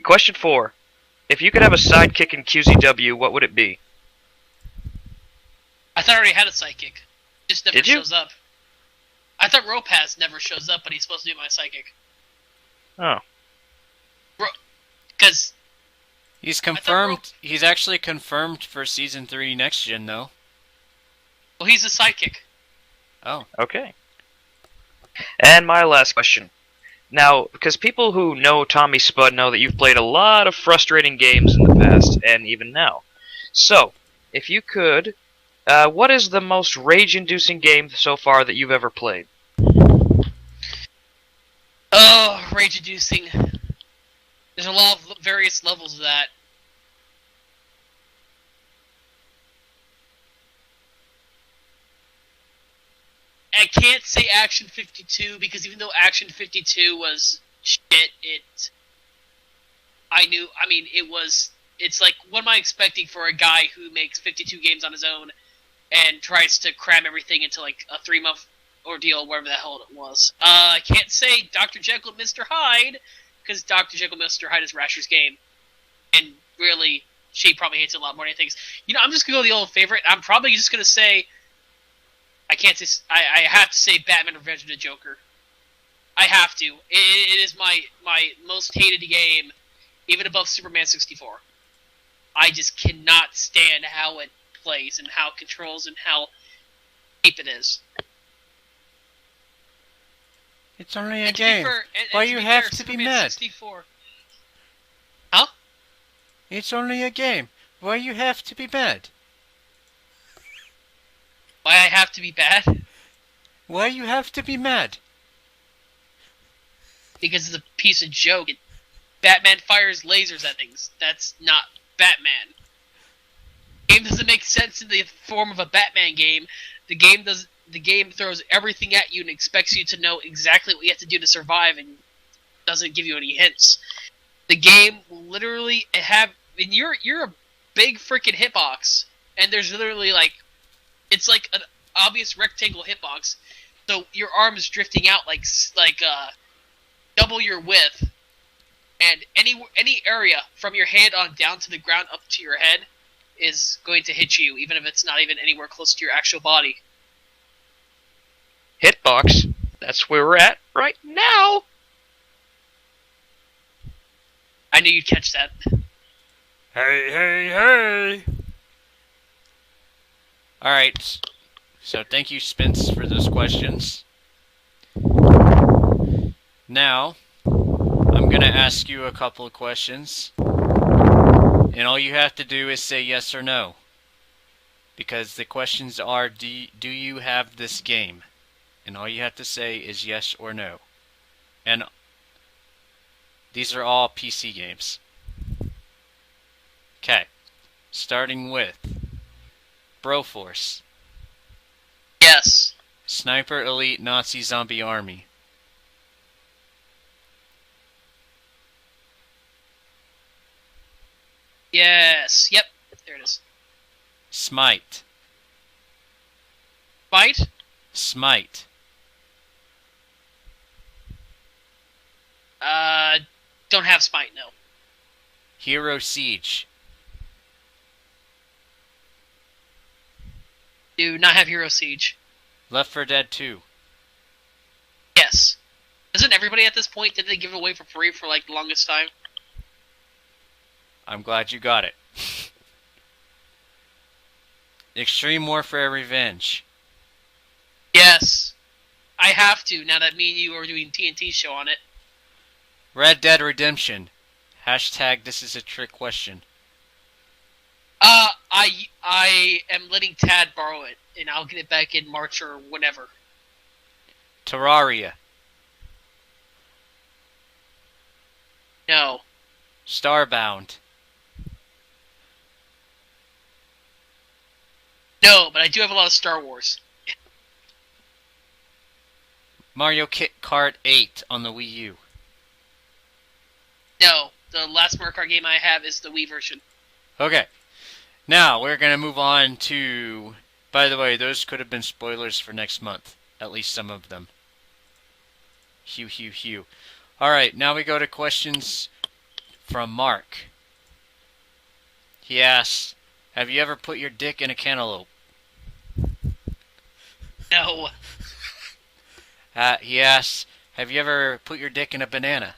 Question 4. If you could have a sidekick in QZW, what would it be? I thought I already had a psychic. Just never Did you? shows up. I thought Ropaz never shows up, but he's supposed to be my psychic. Oh. Because He's confirmed. He's actually confirmed for season 3 next gen, though. Well, he's a sidekick. Oh. Okay. And my last question. Now, because people who know Tommyspud know that you've played a lot of frustrating games in the past, and even now. So, if you could, what is the most rage-inducing game so far that you've ever played? Oh, rage-inducing. There's a lot of various levels of that. I can't say Action 52 because even though Action 52 was shit, it's like, what am I expecting for a guy who makes 52 games on his own and tries to cram everything into like a 3-month ordeal, whatever the hell it was. I can't say Dr. Jekyll and Mr. Hyde because Dr. Jekyll and Mr. Hyde is Rasher's game, and really, she probably hates it a lot more than anything. You know, I'm just gonna go with the old favorite. I'm probably just gonna say, I have to say Batman Revenge of the Joker. I have to. It is my most hated game, even above Superman 64. I just cannot stand how it plays and how it controls and how cheap it is. It's only a game. Why you have to be mad? 64. Huh? It's only a game. Why you have to be mad? Why I have to be bad? Why you have to be mad? Because it's a piece of joke. Batman fires lasers at things. That's not Batman. The game doesn't make sense in the form of a Batman game. The game throws everything at you and expects you to know exactly what you have to do to survive and doesn't give you any hints. The game will literally have... And you're a big freaking hitbox, and there's literally like... It's like an obvious rectangle hitbox, so your arm is drifting out like double your width, and any area from your hand on down to the ground up to your head is going to hit you, even if it's not even anywhere close to your actual body. Hitbox. That's where we're at right now. I knew you'd catch that. Hey, hey, hey! Alright, so thank you, Spence, for those questions. Now, I'm going to ask you a couple of questions, and all you have to do is say yes or no. Because the questions are, do you have this game? And all you have to say is yes or no. And these are all PC games. Okay, starting with Broforce. Yes. Sniper Elite Nazi Zombie Army. Yes. Yep. There it is. Smite. Fight? Smite. Don't have Smite, no. Hero Siege. Do not have Hero Siege. Left 4 Dead 2. Yes. Isn't everybody at this point, did they give it away for free for like the longest time? I'm glad you got it. Extreme Warfare Revenge. Yes. I have to, now that me and you are doing TNT show on it. Red Dead Redemption. Hashtag this is a trick question. I am letting Tad borrow it, and I'll get it back in March or whenever. Terraria. No. Starbound. No, but I do have a lot of Star Wars. Mario Kart 8 on the Wii U. No, the last Mario Kart game I have is the Wii version. Okay. Now, we're going to move on to... By the way, those could have been spoilers for next month. At least some of them. Hew, hew, hew. Alright, now we go to questions from Mark. He asks, have you ever put your dick in a cantaloupe? No. He asks, have you ever put your dick in a banana?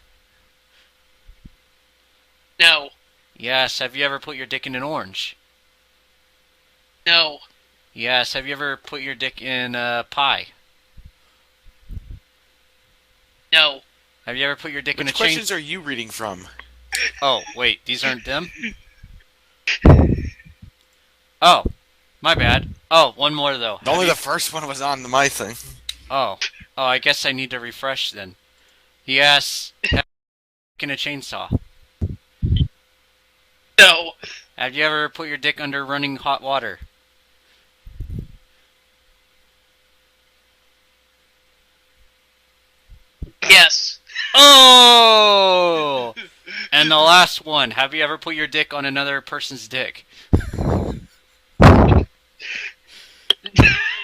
No. Yes, have you ever put your dick in an orange? No. Yes. Have you ever put your dick in pie? No. Have you ever put your dick in a Which chain? questions are you reading from? Oh, wait, these aren't them? Oh, my bad. Oh, one more though. Only the first one was on my thing. Oh, I guess I need to refresh then. He asks, have you ever in a chainsaw? No. Have you ever put your dick under running hot water? Yes. Oh! And the last one, have you ever put your dick on another person's dick?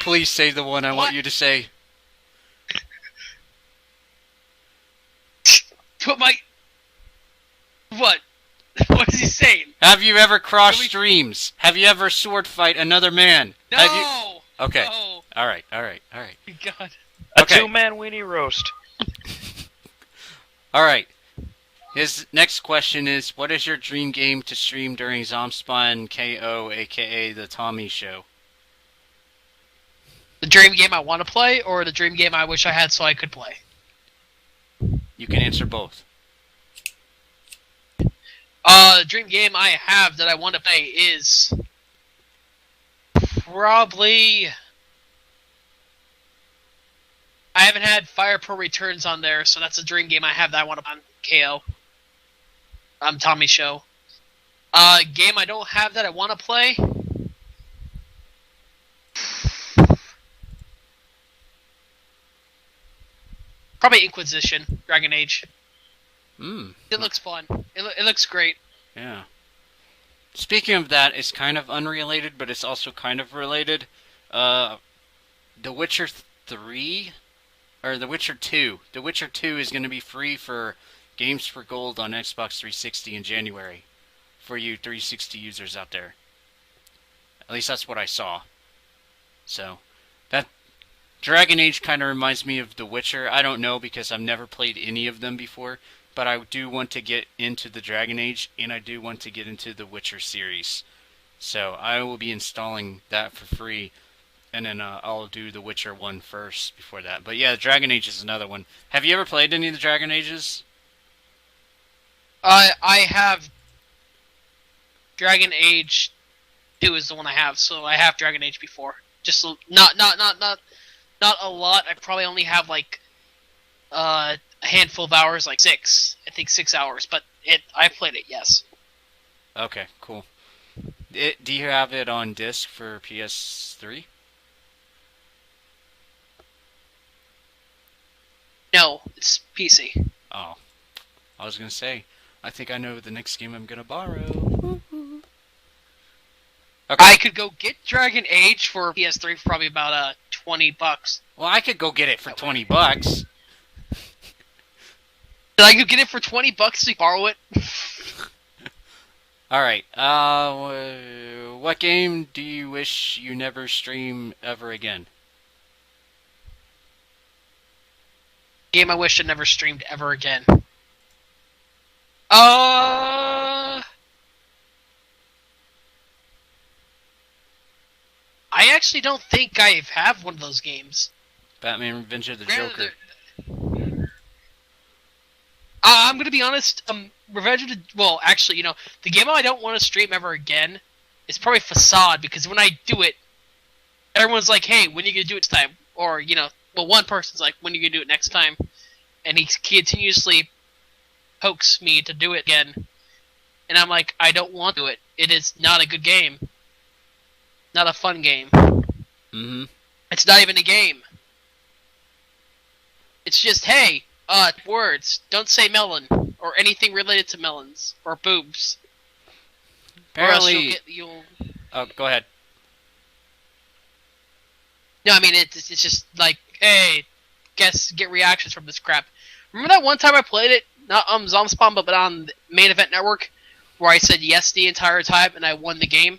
Please say the one I want you to say. Put my... What? What is he saying? Have you ever crossed streams? Have you ever sword fight another man? No! Have you... Okay. No. Alright. God. A Okay. two-man weenie roast. Alright. His next question is, what is your dream game to stream during Zombchicken KO, aka the Tommy Show? The dream game I want to play, or the dream game I wish I had so I could play? You can answer both. The dream game I have that I want to play is... probably... I haven't had Fire Pro Returns on there, so that's a dream game I have that I want to play on KO. Tommy Show. Game I don't have that I want to play... probably Inquisition, Dragon Age. It looks fun. It looks great. Yeah. Speaking of that, it's kind of unrelated, but it's also kind of related. The Witcher 3, or The Witcher 2. The Witcher 2 is going to be free for Games for Gold on Xbox 360 in January. For you 360 users out there. At least that's what I saw. So, that Dragon Age kind of reminds me of The Witcher. I don't know because I've never played any of them before. But I do want to get into the Dragon Age, and I do want to get into the Witcher series. So I will be installing that for free, and then I'll do the Witcher 1 first before that. But yeah, Dragon Age is another one. Have you ever played any of the Dragon Ages? I have... Dragon Age 2 is the one I have, so I have Dragon Age before. Just not a lot. I probably only have like a handful of hours, like 6. I think 6 hours, but I played it, yes. Okay, cool. Do you have it on disc for PS3? No, it's PC. Oh, I was gonna say, I think I know the next game I'm gonna borrow. Okay. I could go get Dragon Age for PS3 for probably about $20. Well, I could go get it for $20. Did I go get it for $20 to borrow it? Alright, what game do you wish you never stream ever again? Game I wish I never streamed ever again. I actually don't think I have one of those games. Batman Revenge of the Joker. I'm gonna be honest. Revenge of the... Well, actually, the game I don't want to stream ever again is probably Facade, because when I do it, everyone's like, "Hey, when are you gonna do it next time?" Or one person's like, "When are you gonna do it next time?" And he continuously pokes me to do it again, and I'm like, "I don't want to do it. It is not a good game. Not a fun game. Mm-hmm. It's not even a game. It's just, hey, words. Don't say melon or anything related to melons or boobs. Apparently, or else you'll... Oh, go ahead. No, I mean it's just like, hey, get reactions from this crap. Remember that one time I played it, not on Zombchicken, but on the Main Event Network, where I said yes the entire time and I won the game?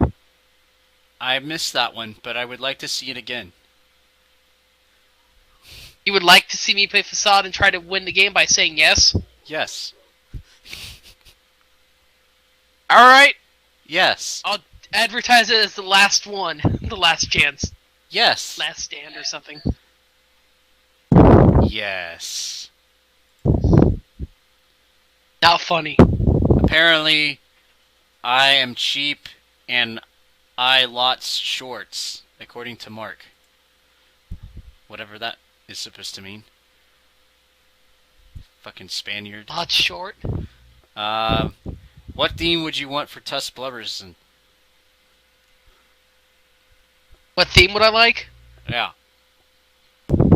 I missed that one, but I would like to see it again. You would like to see me play Facade and try to win the game by saying yes? Yes. Alright. Yes. Advertise it as the last one, the last chance, Yes. last stand or something. Yes. Not funny. Apparently, I am cheap and I lots shorts, according to Mark. Whatever that is supposed to mean. Fucking Spaniard. Lot short. What theme would you want for Tusk Blubberson? What theme would I like? Yeah.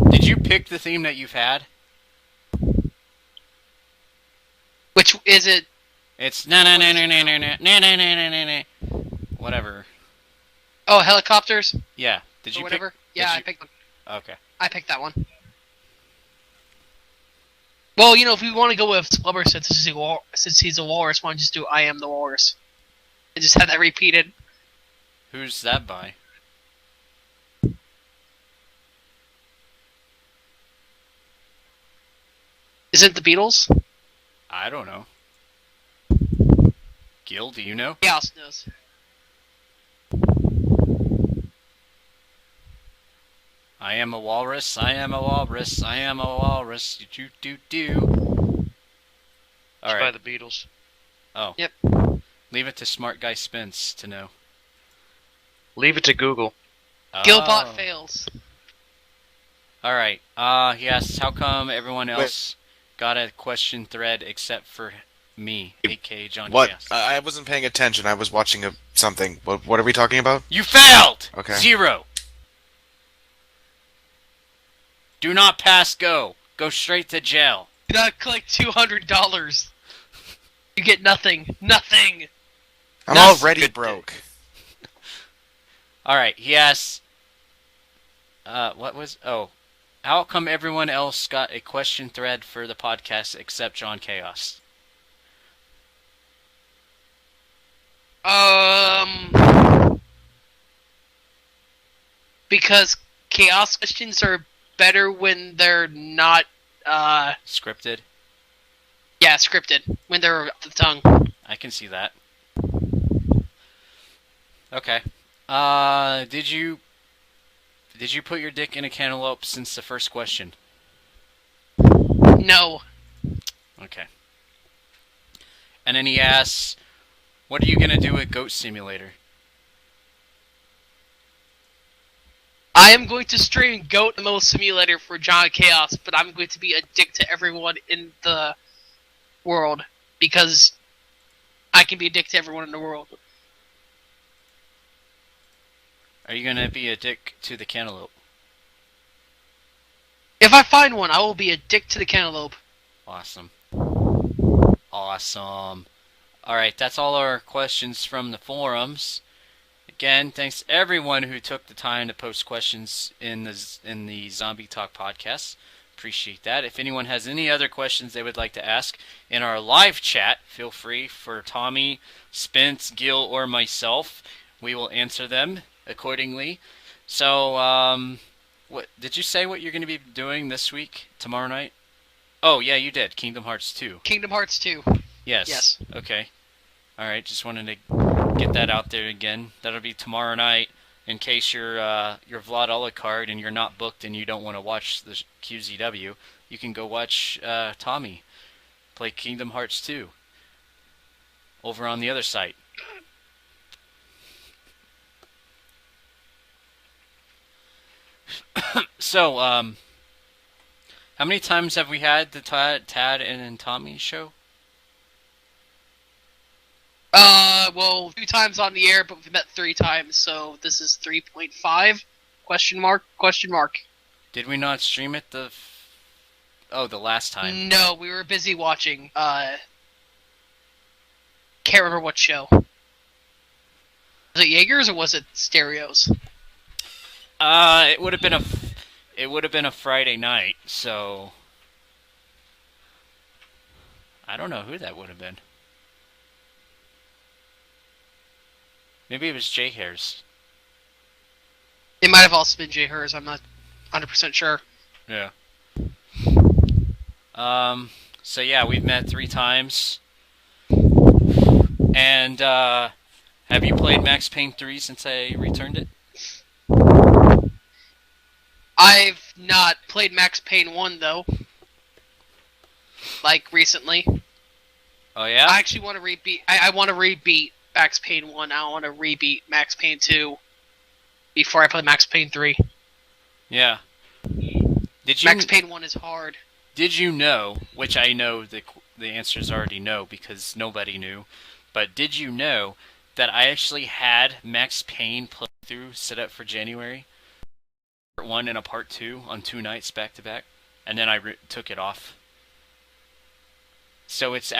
Did you pick the theme that you've had? Which is it? It's na na na na na na na na na na na na. Whatever. Oh, helicopters Yeah. Did or you whatever. pick? Yeah, did I you- picked. Okay. I picked that one. Well, if we want to go with Blubberson, since he's a walrus, why don't you just do I am the walrus? And just have that repeated. Who's that by? Is it the Beatles? I don't know. Gil, do you know? Chaos knows. I am a walrus. I am a walrus. I am a walrus. Do do do. All It's by right. the Beatles. Oh. Yep. Leave it to smart guy Spence to know. Leave it to Google. Gilbot Oh. fails. All right. He asks, how come everyone else got a question thread except for me, aka John What? Chaos? I wasn't paying attention. I was watching something. What are we talking about? You failed. Okay. 0. Do not pass go. Go straight to jail. Do not collect $200. You get nothing. Nothing. I'm That's already good. broke. All right. He asks, what was? Oh, how come everyone else got a question thread for the podcast except John Chaos? Because chaos questions are better when they're not, Scripted. yeah, scripted. When they're off the tongue. I can see that. Okay. Did you put your dick in a cantaloupe since the first question? No. Okay. And then he asks, what are you gonna do with Goat Simulator? I am going to stream Goat MMO Simulator for John Chaos, but I'm going to be a dick to everyone in the world. Because I can be a dick to everyone in the world. Are you gonna be a dick to the cantaloupe? If I find one, I will be a dick to the cantaloupe. Awesome. Awesome. Alright, that's all our questions from the forums. Again, thanks to everyone who took the time to post questions in the Zombie Talk podcast. Appreciate that. If anyone has any other questions they would like to ask in our live chat, feel free for Tommy, Spence, Gil, or myself. We will answer them accordingly. So, what did you say what you're going to be doing this week, tomorrow night? Oh, yeah, you did. Kingdom Hearts 2. Kingdom Hearts 2. Yes. Yes. Okay. Alright, just wanted to get that out there again. That'll be tomorrow night. In case you're Vlad a la carte and you're not booked and you don't want to watch the QZW, you can go watch Tommy play Kingdom Hearts 2 over on the other site. So, how many times have we had the Tad and Tommy show? Well, 2 times on the air, but we've met 3 times, so this is 3.5? Question mark? Question mark. Did we not stream it the last time? No, we were busy watching, can't remember what show. Was it Jaegers or was it Stereos? It would have been a Friday night, so I don't know who that would have been. Maybe it was J Hairs. It might have also been Jay Hers, I'm not 100% sure. Yeah. So yeah, we've met 3 times. And Have you played Max Payne 3 since I returned it? I've not played Max Payne 1 though. Like recently. Oh yeah? I actually want to rebeat. I want to rebeat Max Payne 1. I want to rebeat Max Payne 2 before I play Max Payne 3. Yeah. Max Payne 1 is hard. Did you know, which I know the answer is already no because nobody knew, but did you know that I actually had Max Payne playthrough set up for January? Part 1 and a part 2 on 2 nights back to back, and then I took it off. So it's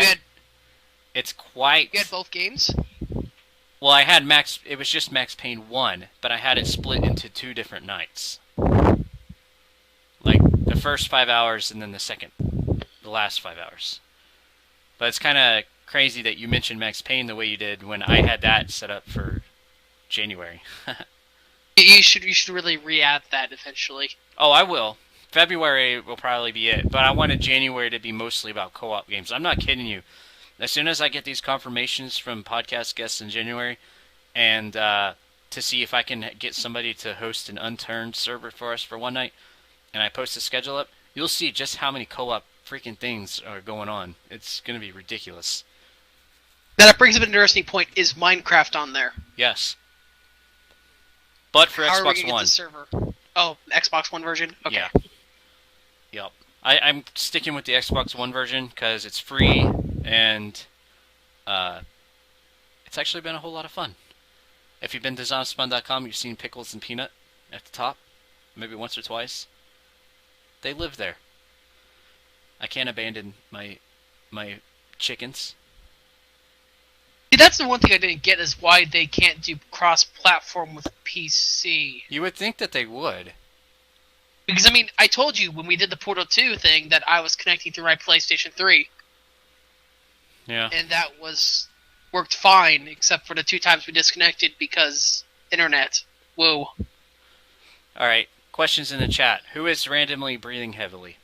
quite... You had both games? Well, I had it was just Max Payne 1, but I had it split into 2 different nights. Like, the first 5 hours and then the last 5 hours. But it's kind of crazy that you mentioned Max Payne the way you did when I had that set up for January. You should really re-add that eventually. Oh, I will. February will probably be it, but I wanted January to be mostly about co-op games. I'm not kidding you. As soon as I get these confirmations from podcast guests in January, and to see if I can get somebody to host an unturned server for us for one night, and I post the schedule up, you'll see just how many co-op freaking things are going on. It's going to be ridiculous. Now that brings up an interesting point. Is Minecraft on there? Yes. But for How are we Xbox gonna get One. the server? Oh, Xbox One version? Okay. Yeah. Yep. I'm sticking with the Xbox One version because it's free and it's actually been a whole lot of fun. If you've been to Zombspun.com, you've seen Pickles and Peanut at the top, maybe once or twice. They live there. I can't abandon my chickens. See, that's the one thing I didn't get is why they can't do cross-platform with PC. You would think that they would. Because, I mean, I told you when we did the Portal 2 thing that I was connecting through my PlayStation 3. Yeah. And that worked fine, except for the 2 times we disconnected because internet. Whoa. Alright, questions in the chat. Who is randomly breathing heavily?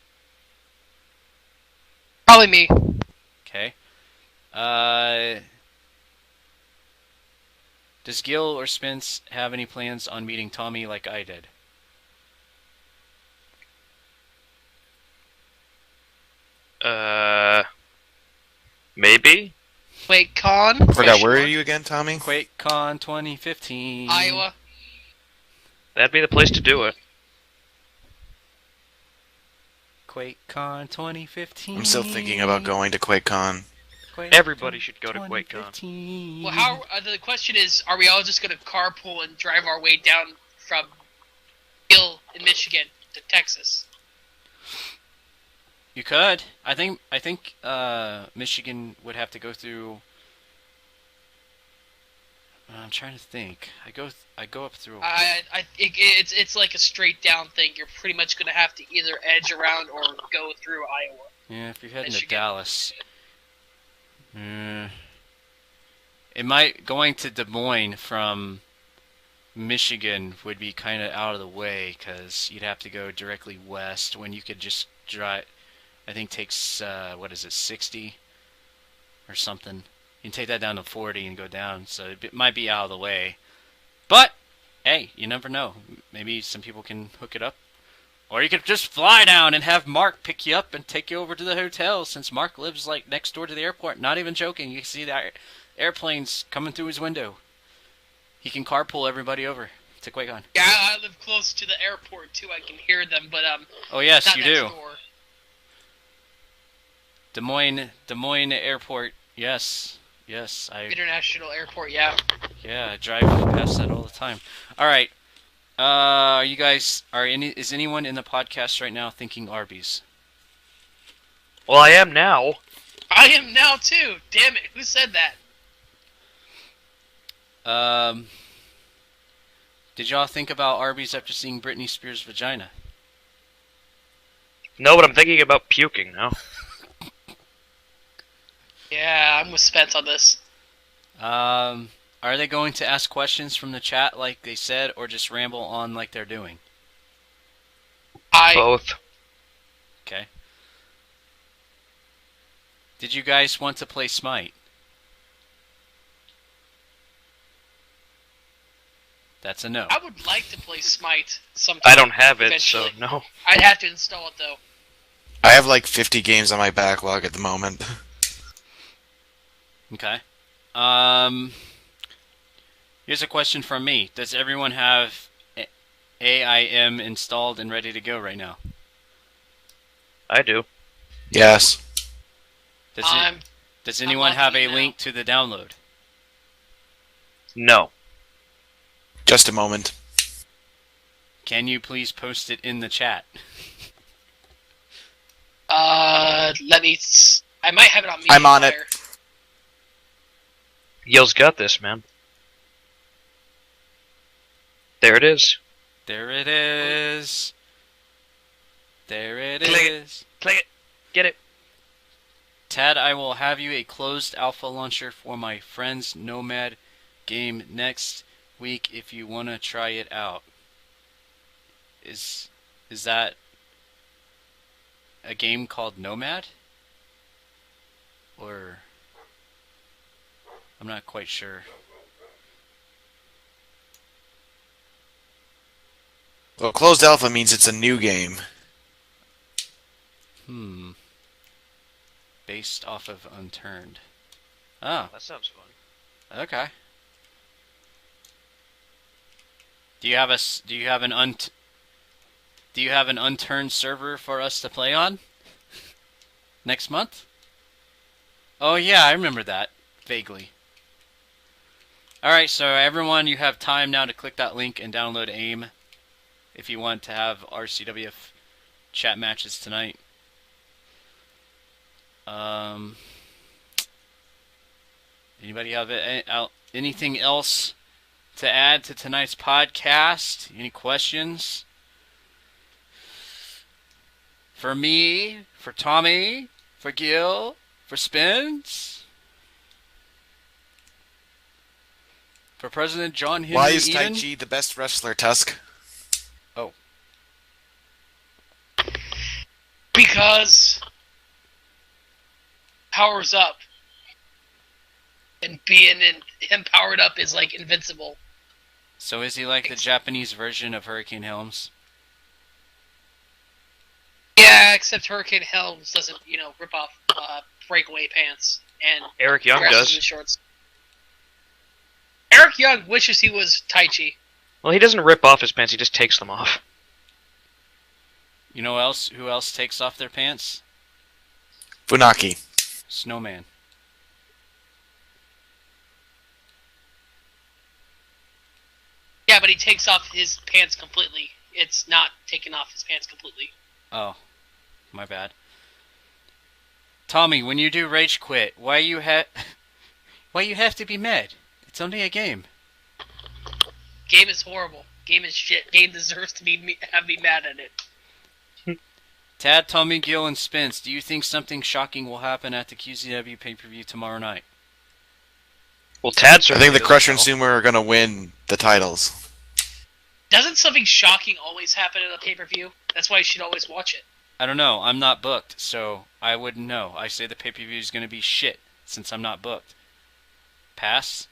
Probably me. Okay. Does Gil or Spence have any plans on meeting Tommy like I did? Maybe? QuakeCon? Forgot, where are you again, Tommy? QuakeCon 2015. Iowa. That'd be the place to do it. QuakeCon 2015. I'm still thinking about going to QuakeCon. Everybody should go to QuakeCon. Well, the question is, are we all just going to carpool and drive our way down from Hill in Michigan to Texas? You could. I think Michigan would have to go through. I'm trying to think. I go up through. It's like a straight down thing. You're pretty much going to have to either edge around or go through Iowa. Yeah, if you're heading Michigan. to Dallas. It might going to Des Moines from Michigan would be kind of out of the way because you'd have to go directly west when you could just drive. I think takes 60 or something. You can take that down to 40 and go down, so it might be out of the way. But hey, you never know. Maybe some people can hook it up. Or you could just fly down and have Mark pick you up and take you over to the hotel, since Mark lives like next door to the airport. Not even joking. You can see the airplanes coming through his window. He can carpool everybody over to QuakeCon. Yeah, I live close to the airport too. I can hear them, but Oh yes, not you next do. door. Des Moines Airport. Yes, International Airport. Yeah. I drive past that all the time. All right. You guys is anyone in the podcast right now thinking Arby's? Well, I am now. I am now too. Damn it! Who said that? Did y'all think about Arby's after seeing Britney Spears' vagina? No, but I'm thinking about puking now. Yeah, I'm with Spence on this. Are they going to ask questions from the chat like they said, or just ramble on like they're doing? Both. Okay. Did you guys want to play Smite? That's a no. I would like to play Smite sometime. I don't have it, eventually. so no. I'd have to install it though. I have like 50 games on my backlog at the moment. Okay. Here's a question from me. Does everyone have AIM installed and ready to go right now? I do. Yes. Does anyone have a now. link to the download? No. Just a moment. Can you please post it in the chat? Let me. I might have it on me. I'm on it. Yale's got this, man. There it is. There it is. There it Click it. is. Click it. Get it. Tad, I will have you a closed alpha launcher for my friend's Nomad game next week if you want to try it out. Is that a game called Nomad? Or I'm not quite sure. Well, closed alpha means it's a new game. Based off of Unturned. Oh, That sounds fun. okay. Do you have an unturned server for us to play on next month? Oh yeah, I remember that vaguely. All right, so everyone, you have time now to click that link and download AIM if you want to have RCWF chat matches tonight. Anybody have anything else to add to tonight's podcast? Any questions? For me, for Tommy, for Gil, for Spence, for President John Henry Why is Eden? Tai Chi the best wrestler, Tusk? Oh. Because powers up. And being him powered up is like invincible. So is he like the Japanese version of Hurricane Helms? Yeah, except Hurricane Helms doesn't, rip off breakaway pants and Eric Young dresses does. in shorts. Eric Young wishes he was Tai Chi. Well, he doesn't rip off his pants, he just takes them off. You know who else takes off their pants? Funaki. Snowman. Yeah, but he takes off his pants completely. It's not taking off his pants completely. Oh, my bad. Tommy, when you do Rage Quit, why you have to be mad? It's only a game. Game is horrible. Game is shit. Game deserves to have me mad at it. Tad, Tommy, Gil, and Spence, do you think something shocking will happen at the QZW pay-per-view tomorrow night? Well, Tad I certainly think the Crusher and doesn't know. Sumo are gonna win the titles. Doesn't something shocking always happen at a pay-per-view? That's why you should always watch it. I don't know. I'm not booked, so I wouldn't know. I say the pay-per-view is going to be shit since I'm not booked. Pass.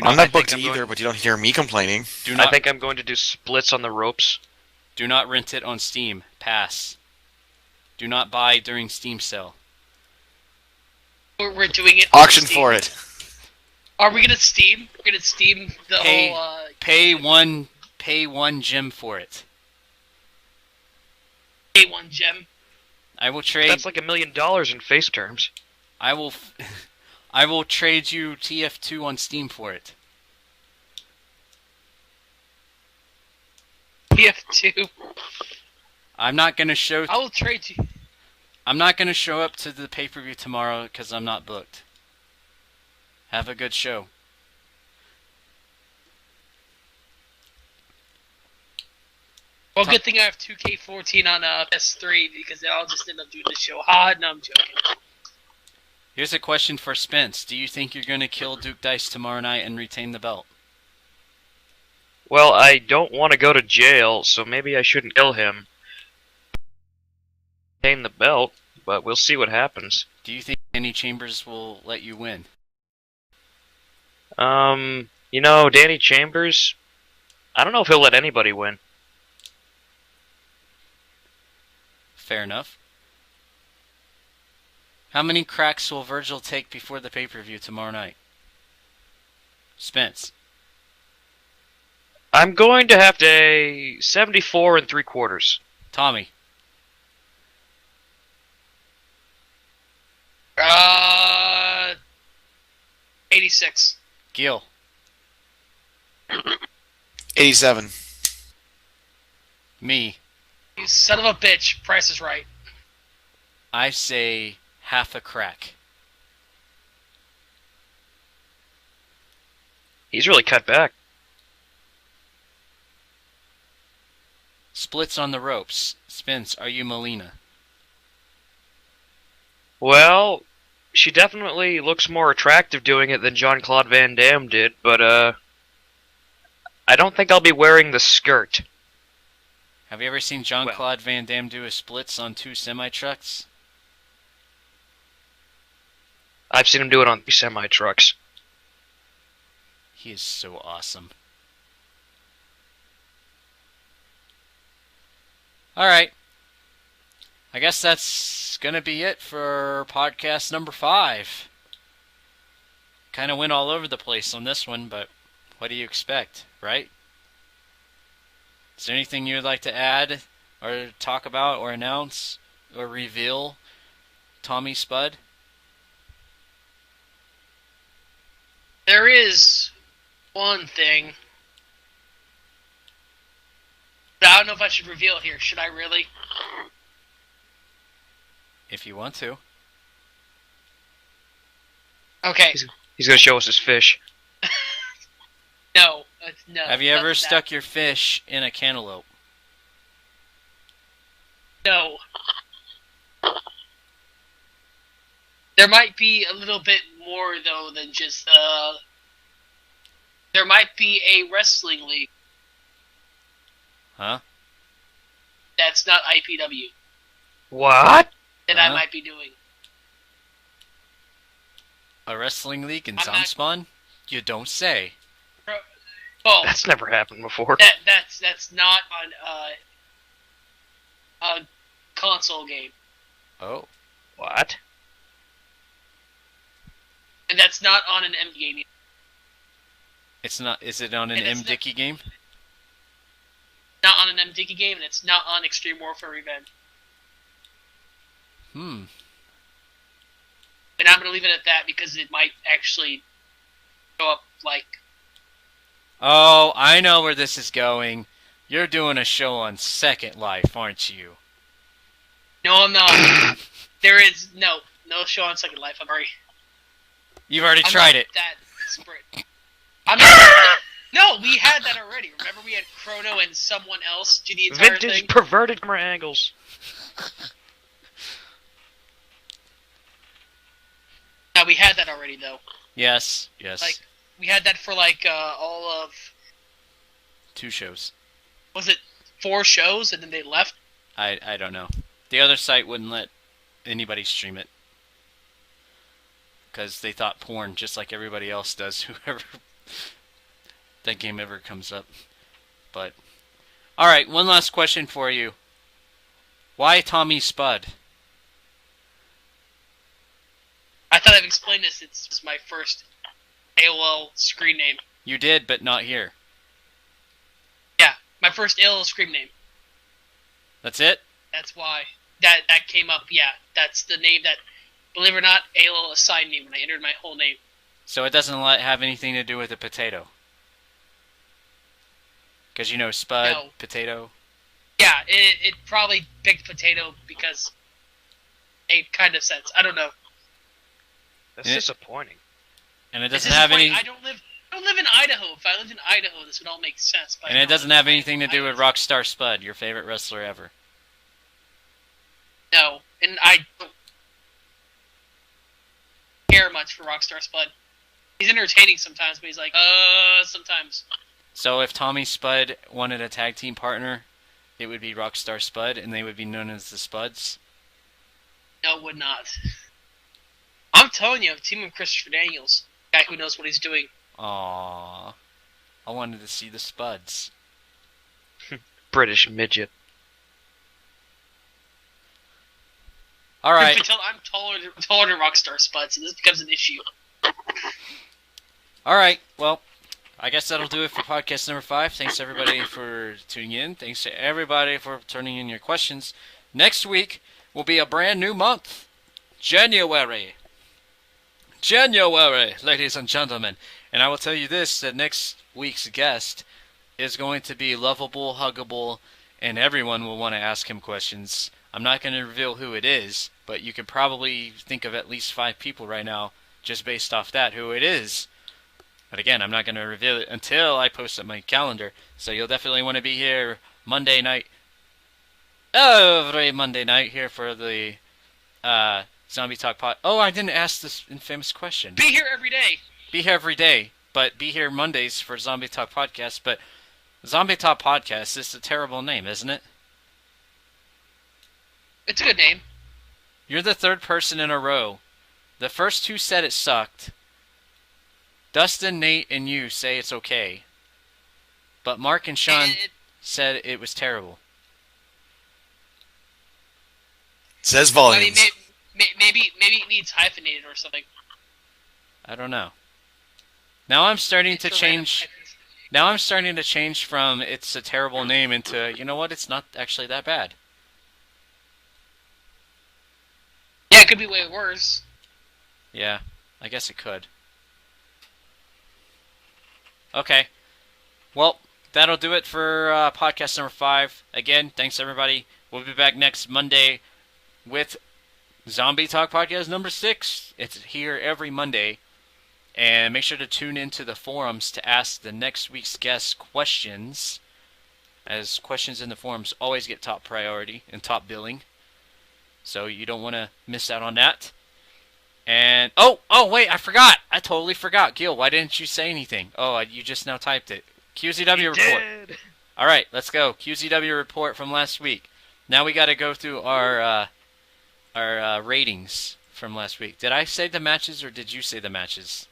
I'm not booked I'm either, going- but you don't hear me complaining. I think I'm going to do splits on the ropes. Do not rent it on Steam. Pass. Do not buy during Steam sale. We're doing it. Auction on Steam. for it. Are we gonna Steam? We're gonna Steam the whole. Pay one gem for it. Pay one gem. I will trade. That's like $1 million in face terms. I will trade you TF2 on Steam for it. TF2. I'm not gonna show. I will trade you. I'm not gonna show up to the pay-per-view tomorrow because I'm not booked. Have a good show. Well, good thing I have 2K14 on PS3 because I'll just end up doing the show. No, I'm joking. Here's a question for Spence. Do you think you're gonna kill Duke Dice tomorrow night and retain the belt? Well, I don't want to go to jail, so maybe I shouldn't kill him. Retain the belt, but we'll see what happens. Do you think any Chambers will let you win? You know, Danny Chambers, I don't know if he'll let anybody win. Fair enough. How many cracks will Virgil take before the pay-per-view tomorrow night? Spence. I'm going to have to 74 3/4. Tommy. 86. Gil. 87. Me. You son of a bitch. Price is right. I say half a crack. He's really cut back. Splits on the ropes. Spence, are you Melina? Well, she definitely looks more attractive doing it than Jean-Claude Van Damme did, but, I don't think I'll be wearing the skirt. Have you ever seen Jean-Claude Van Damme do his splits on 2 semi-trucks? I've seen him do it on 3 semi-trucks. He is so awesome. Alright. I guess that's gonna be it for podcast number 5. Kind of went all over the place on this one, but what do you expect, right? Is there anything you'd like to add, or talk about, or announce, or reveal, Tommyspud? There is one thing. But I don't know if I should reveal it here. Should I really? If you want to. Okay. He's gonna show us his fish. No. No. Have you ever that- stuck your fish in a cantaloupe? No. There might be a little bit more, though, than just, there might be a wrestling league Huh? that's not IPW What? that I Huh? might be doing. A wrestling league in I'm not- Zombchicken? You don't say. Well, That's never happened before. that's not on a console game. Oh. What? And that's not on an M game. It's not. Is it on an And it's M. Dickey game? Not on an M Dickey game, and it's not on Extreme Warfare Revenge. Hmm. And I'm going to leave it at that because it might actually go up, like... Oh, I know where this is going. You're doing a show on Second Life, aren't you? No, I'm not. There is no show on Second Life. I'm sorry. You've already I'm tried not it. That desperate. I'm not. No, we had that already. Remember, we had Chrono and someone else do the entire Vintage thing. perverted camera angles. No, we had that already, though. Yes. Yes. Like, we had that for like all of. 2 shows. Was it 4 shows and then they left? I don't know. The other site wouldn't let anybody stream it. Because they thought porn, just like everybody else does, whoever that game ever comes up. But, alright, one last question for you. Why Tommyspud? I thought I've explained this. It's my first AOL screen name. You did, but not here. Yeah, my first AOL screen name. That's it? That's why that came up. Yeah, that's the name that, believe it or not, AOL assigned me when I entered my whole name. So it doesn't have anything to do with a potato? Because, you know, Spud, No. potato. Yeah, it probably picked potato because it kind of sense. I don't know. That's Yeah. disappointing. And it It's doesn't have disappointing. any... I don't live in Idaho. If I lived in Idaho, this would all make sense. But And I it don't doesn't live have in anything to Idaho. do with Rockstar Spud, your favorite wrestler ever. No, and I don't care much for Rockstar Spud. He's entertaining sometimes, but he's like, sometimes. So if Tommyspud wanted a tag team partner, it would be Rockstar Spud, and they would be known as the Spuds? No, would not. I'm telling you, I'm teaming Christopher Daniels, guy who knows what he's doing. Aww. I wanted to see the Spuds. British midget. All right. I'm taller than Rockstar Spud, so this becomes an issue. All right. Well, I guess that'll do it for podcast number 5. Thanks everybody for tuning in. Thanks to everybody for turning in your questions. Next week will be a brand new month. January, ladies and gentlemen. And I will tell you this, that next week's guest is going to be lovable, huggable, and everyone will want to ask him questions. I'm not going to reveal who it is, but you can probably think of at least 5 people right now, just based off that, who it is. But again, I'm not going to reveal it until I post up my calendar. So you'll definitely want to be here Monday night, every Monday night here for the Zombie Talk Pod. Oh, I didn't ask this infamous question. Be here every day. Be here every day, but be here Mondays for Zombie Talk Podcast. But Zombie Talk Podcast is a terrible name, isn't it? It's a good name. You're the third person in a row. The first 2 said it sucked. Dustin, Nate, and you say it's okay. But Mark and Sean said it was terrible. Says I mean, volumes. maybe it needs hyphenated or something. I don't know. Now I'm starting to change. Now I'm starting to change from it's a terrible name into, you know what, it's not actually that bad. Yeah, it could be way worse. Yeah, I guess it could. Okay. Well, that'll do it for podcast number 5. Again, thanks everybody. We'll be back next Monday with Zombie Talk Podcast number 6. It's here every Monday. And make sure to tune into the forums to ask the next week's guest questions, as questions in the forums always get top priority and top billing. So you don't want to miss out on that. And, oh, wait, I forgot. I totally forgot. Gil, why didn't you say anything? Oh, you just now typed it. QZW report. Did. All right, let's go. QZW report from last week. Now we got to go through our ratings from last week. Did I say the matches or did you say the matches?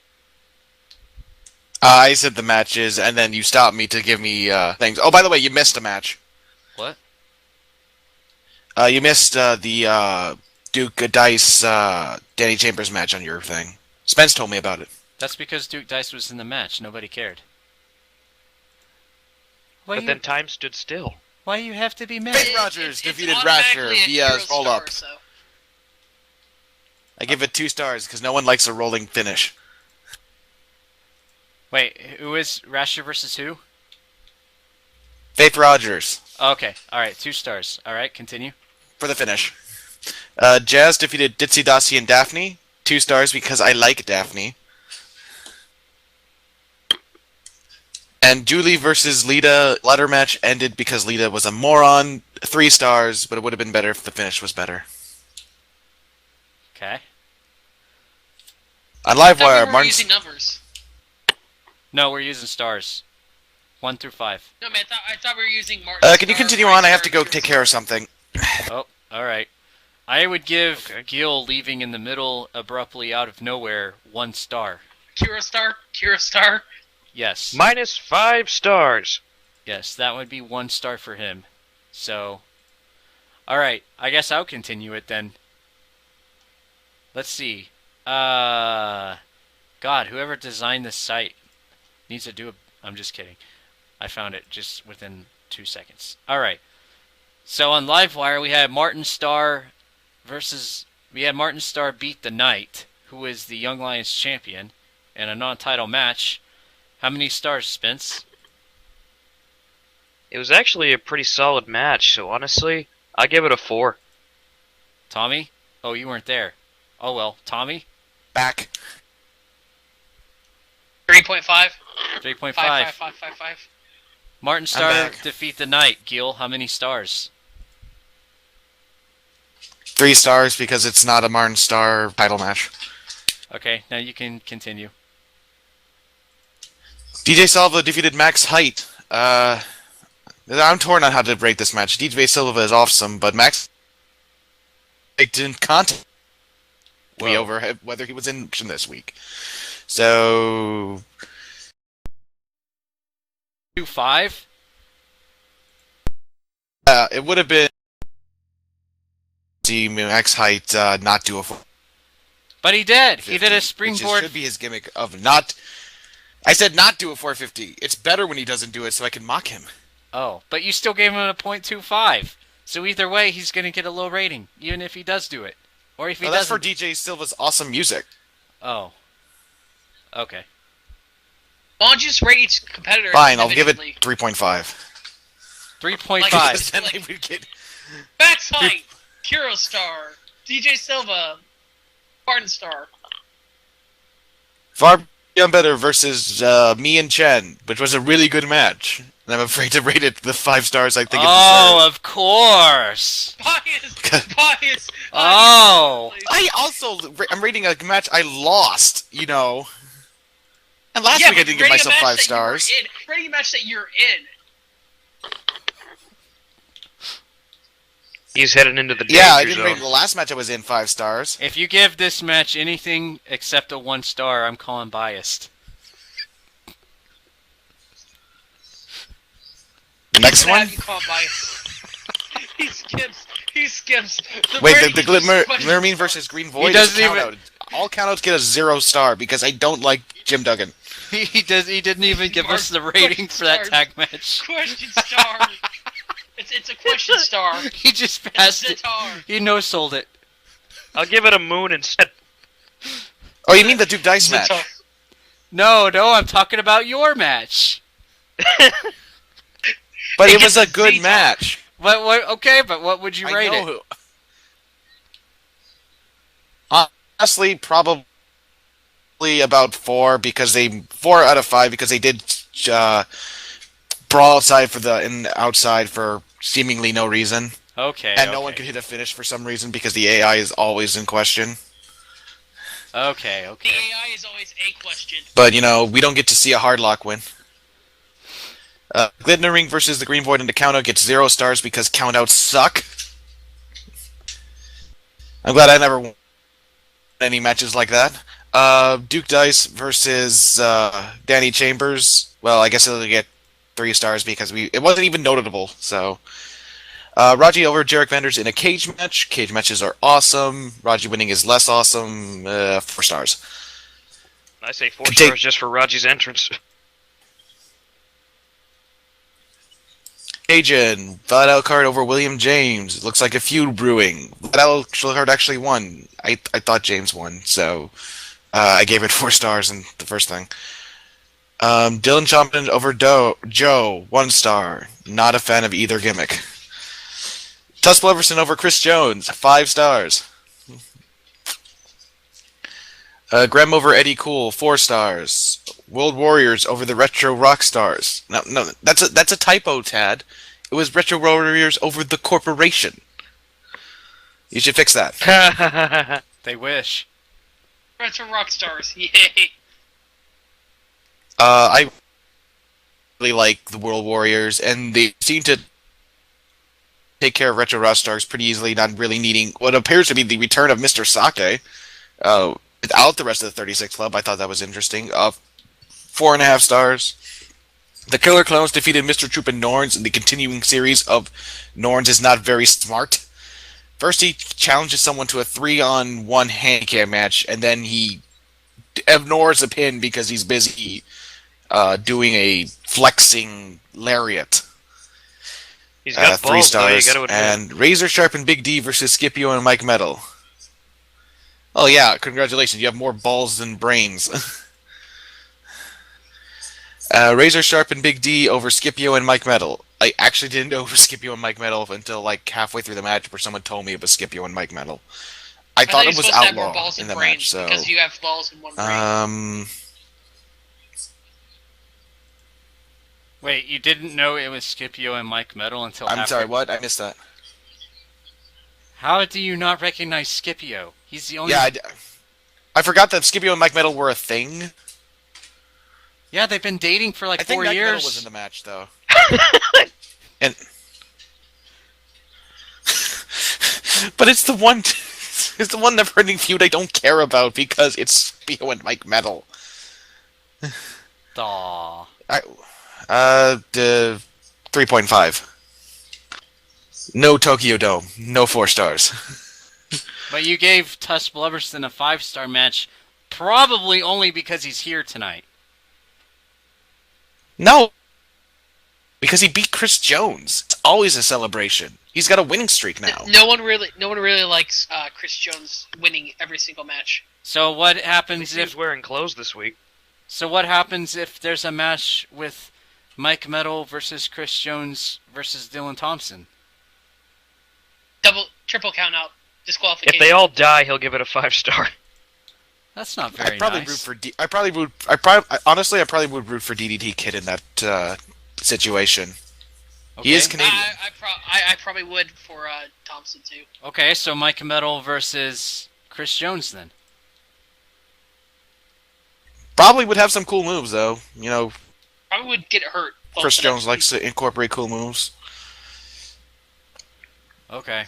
I said the matches, and then you stopped me to give me things. Oh, by the way, you missed a match. What? You missed the Duke Dice Danny Chambers match on your thing. Spence told me about it. That's because Duke Dice was in the match. Nobody cared. But then time stood still. Why you have to be mad? Faith Rogers defeated automatically Rasher a via hero roll star, up. so. I give it 2 stars because no one likes a rolling finish. Wait, who is Rasher versus who? Faith Rogers Okay, alright, 2 stars. Alright, continue. for the finish. Jazz defeated Ditsy Dossie and Daphne. 2 stars because I like Daphne. And Julie versus Lita ladder match ended because Lita was a moron. 3 stars, but it would have been better if the finish was better. Okay. On I thought Livewire, we were Martin. using numbers. No, we're using stars. 1 through 5. No, man, I thought we were using Martin. Can you continue on? I have to go take care of something. Oh, alright. I would give Okay. Gil leaving in the middle abruptly out of nowhere 1 star. Kira Star. Yes. Minus 5 stars. Yes, that would be 1 star for him. So, alright, I guess I'll continue it then. Let's see. God, whoever designed this site needs to do a... I'm just kidding. I found it just within 2 seconds. Alright. So on Livewire, we had Martin Starr versus... We had Martin Starr beat the Knight, who is the Young Lions champion, in a non-title match. How many stars, Spence? It was actually a pretty solid match, so honestly, I give it a 4. Tommy? Oh, you weren't there. Oh well. Tommy? Back. 3.5. 3.5. 5. Martin Starr back. defeat the Knight. Gil, how many stars? 3 stars because it's not a Martin Starr title match. Okay, now you can continue. DJ Silva defeated Max Height. I'm torn on how to rate this match. DJ Silva is awesome, but Max Height didn't contact me Whoa. over whether he was in action this week. So 2.5? It would have been the max height, not do a 450. But he did. He did a Which springboard. should be his gimmick of not. I said not do a 450. It's better when he doesn't do it, so I can mock him. Oh, but you still gave him a .25. So either way, he's going to get a low rating, even if he does do it. Or if he That's for doesn't. DJ Silva's awesome music. Oh. Okay. Why don't you just rate each competitor? Fine, I'll give it individually? 3.5. 3.5. Because then they would get Max Height, Kiro Star, DJ Silva, Spartan Star. far beyond better versus me and Chen, which was a really good match. And I'm afraid to rate it the 5 stars I think it Oh, deserves. of course. Bias. Oh. I'm rating a match I lost, you know. And last week I didn't give myself 5 stars. Rating a match that you're in. He's heading into the danger Yeah, I didn't zone. rate the last match I was in 5 stars. If you give this match anything except a 1 star, I'm calling biased. Next one? He skips. Wait, the Glimmerine versus Green Void is doesn't a count even- out. All countouts get a 0 star because I don't like Jim Duggan. He didn't even give us the rating for that tag match. Question star. It's a question star. He just passed it. Zatar. He no-sold it. I'll give it a moon instead. Oh, you mean the Duke Dice match? Zatar. No, I'm talking about your match. But It it was gets a good Zatar. match. What? Okay, but what would you rate it? Honestly, probably about 4 because 4 out of 5 because they did brawl outside outside for seemingly no reason, Okay. and no one could hit a finish for some reason because the AI is always in question. Okay. The AI is always a question. But we don't get to see a hardlock win. Glittering versus the Green Void and the countout gets 0 stars because countouts suck. I'm glad I never won any matches like that. Duke Dice versus Danny Chambers. Well, I guess it'll get 3 stars because it wasn't even notable. So, Raji over Jarek Vanders in a cage match. Cage matches are awesome. Raji winning is less awesome. 4 stars. I say 4 stars just for Raji's entrance. Cajun, Vidal card over William James. Looks like a feud brewing. Vidal card actually won. I thought James won, so I gave it 4 stars in the first thing. Dylan Chompton over Joe, 1 star. Not a fan of either gimmick. Tusk Blubberson over Chris Jones, 5 stars. Graham over Eddie Cool, 4 stars. World Warriors over the Retro Rock Stars. No, that's a typo, Tad. It was Retro Warriors over the corporation. You should fix that. They wish. Retro Rockstars. Yay. I really like the World Warriors, and they seem to take care of Retro Rock Stars pretty easily, not really needing what appears to be the return of Mr. Sake. Without the rest of the 36 Club, I thought that was interesting. 4.5 stars. The Killer Clowns defeated Mr. Troop and Norns in the continuing series of Norns is Not Very Smart. First, he challenges someone to a 3-on-1 handicap match, and then he ignores a pin because he's busy doing a flexing lariat. He's got 3 balls, though, you stars. gotta admit. And Razor Sharp and Big D versus Scipio and Mike Metal. Oh yeah, congratulations, you have more balls than brains. Razor Sharp and Big D over Scipio and Mike Metal. I actually didn't know it was Scipio and Mike Metal until like halfway through the match where someone told me it was Scipio and Mike Metal. I thought it was Outlaw in the match, so... Because you have balls in one brain. Wait, you didn't know it was Scipio and Mike Metal until I'm after? sorry, what? I missed that. How do you not recognize Scipio? He's the only... Yeah, I forgot that Scipio and Mike Metal were a thing. Yeah, they've been dating for like I think 4 Mike years. Metal was in the match, though. And... But it's the one... It's the one never-ending feud I don't care about because it's Scipio and Mike Metal. Aw. The 3.5. No Tokyo Dome. No 4 stars. But you gave Tusk Blubberson a 5-star match, probably only because he's here tonight. No, because he beat Chris Jones. It's always a celebration. He's got a winning streak now. No one really likes Chris Jones winning every single match. So what He happens seems if? wearing clothes this week. So what happens if there's a match with Mike Metal versus Chris Jones versus Dylan Thompson? Triple count out, disqualification. If they all die, he'll give it a 5-star. That's not very I'd probably nice. root for honestly, I probably would root for DDT Kid in that situation. Okay. He is Canadian. I probably would for Thompson too. Okay, so Mike Metal versus Chris Jones then. Probably would have some cool moves though. You know, Probably would get hurt. Chris Jones likes to incorporate cool moves. Okay.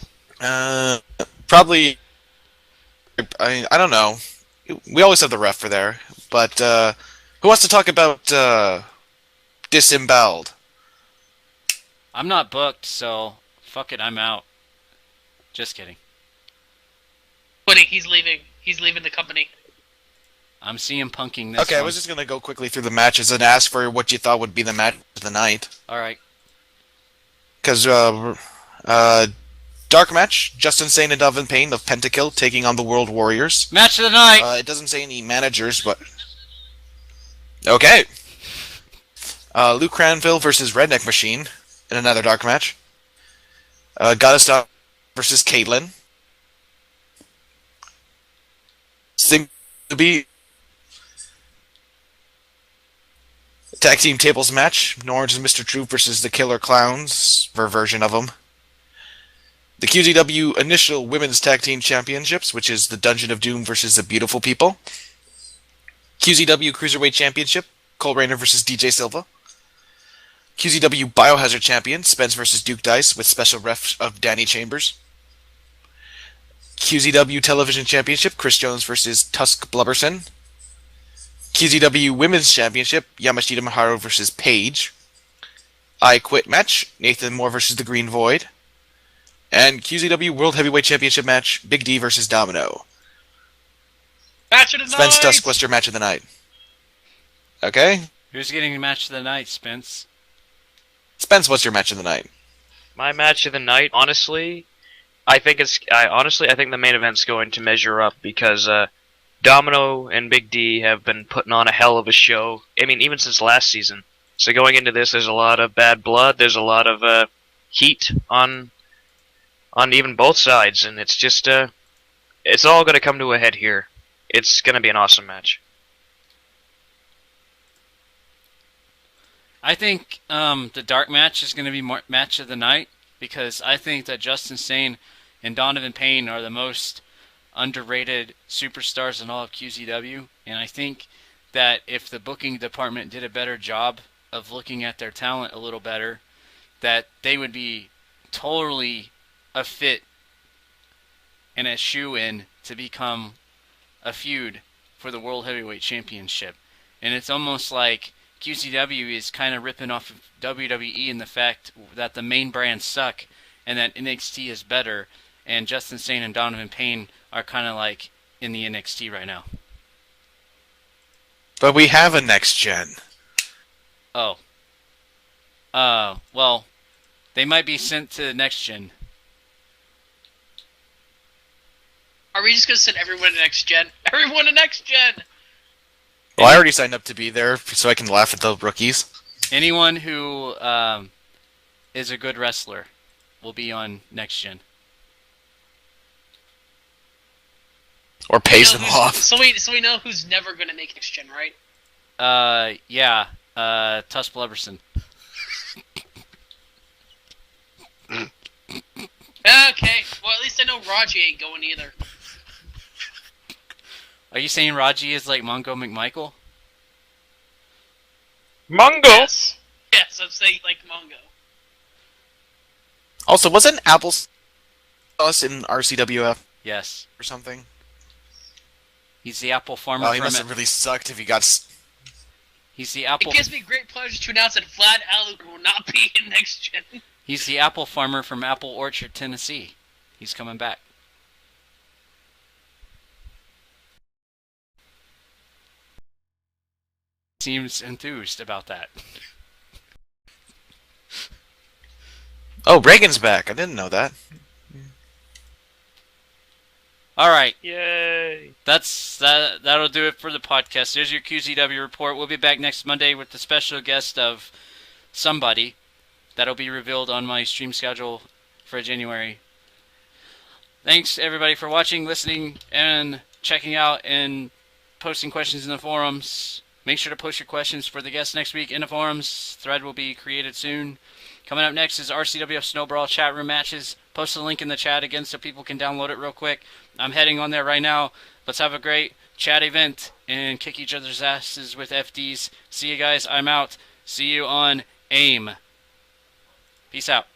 Probably. I don't know. We always have the ref for there, but who wants to talk about disemboweled? I'm not booked, so fuck it, I'm out. Just kidding. Quitting. He's leaving. He's leaving the company. I'm CM punking this Okay, I one. was just gonna go quickly through the matches and ask for what you thought would be the match of the night. Alright. Because dark match: Justin Sane and Donovan Payne of Pentakill taking on the World Warriors. Match of the night! It doesn't say any managers, but okay. Luke Cranville versus Redneck Machine in another dark match. Gotta Stop versus Caitlyn. Seems to be tag team tables match. Orange and Mr. True versus the Killer Clowns, for a version of them. The QZW Initial Women's Tag Team Championships, which is the Dungeon of Doom versus the Beautiful People. QZW Cruiserweight Championship, Cole Rayner versus DJ Silva. QZW Biohazard Champion, Spence versus Duke Dice, with special ref of Danny Chambers. QZW Television Championship, Chris Jones versus Tusk Blubberson. QZW Women's Championship, Yamashita Maharu versus Paige. I Quit match, Nathan Moore versus the Green Void. And QZW World Heavyweight Championship match, Big D versus Domino. Match of the Spence night. Tusk, what's your match of the night? Okay. Who's getting the match of the night, Spence? Spence, what's your match of the night? My match of the night, honestly, I think the main event's going to measure up because Domino and Big D have been putting on a hell of a show. I mean, even since last season. So going into this, there's a lot of bad blood. There's a lot of heat on even both sides, and it's just it's all going to come to a head here. It's going to be an awesome match. I think the dark match is going to be match of the night because I think that Justin Sane and Donovan Payne are the most underrated superstars in all of QZW, and I think that if the booking department did a better job of looking at their talent a little better, that they would be totally a fit and a shoe-in to become a feud for the World Heavyweight Championship. And it's almost like QCW is kind of ripping off of WWE in the fact that the main brands suck and that NXT is better, and Justin Sane and Donovan Payne are kind of like in the NXT right now. But we have a next gen. Oh. Well, they might be sent to the next gen. Are we just gonna send everyone to next gen? Everyone to next gen. Well, I already signed up to be there, so I can laugh at the rookies. Anyone who is a good wrestler will be on next gen. Or pays them off. So we know who's never gonna make next gen, right? Yeah. Tusk Blubberson. Okay. Well, at least I know Raji ain't going either. Are you saying Raji is like Mongo McMichael? Mongo! Yes. Yes, I'm saying like Mongo. Also, wasn't Applesauce in RCWF Yes. or something? He's the apple farmer Oh, he from must have really sucked if he got... He's the apple. It gives me great pleasure to announce that Vlad Aluka will not be in next gen. He's the apple farmer from Apple Orchard, Tennessee. He's coming back. Seems enthused about that. Oh, Reagan's back. I didn't know that. All right. Yay! That'll do it for the podcast. There's your QZW report. We'll be back next Monday with the special guest of somebody that'll be revealed on my stream schedule for January. Thanks everybody for watching, listening, and checking out and posting questions in the forums. Make sure to post your questions for the guests next week in the forums. Thread will be created soon. Coming up next is RCWF Snowball chat room matches. Post the link in the chat again so people can download it real quick. I'm heading on there right now. Let's have a great chat event and kick each other's asses with FDs. See you guys. I'm out. See you on AIM. Peace out.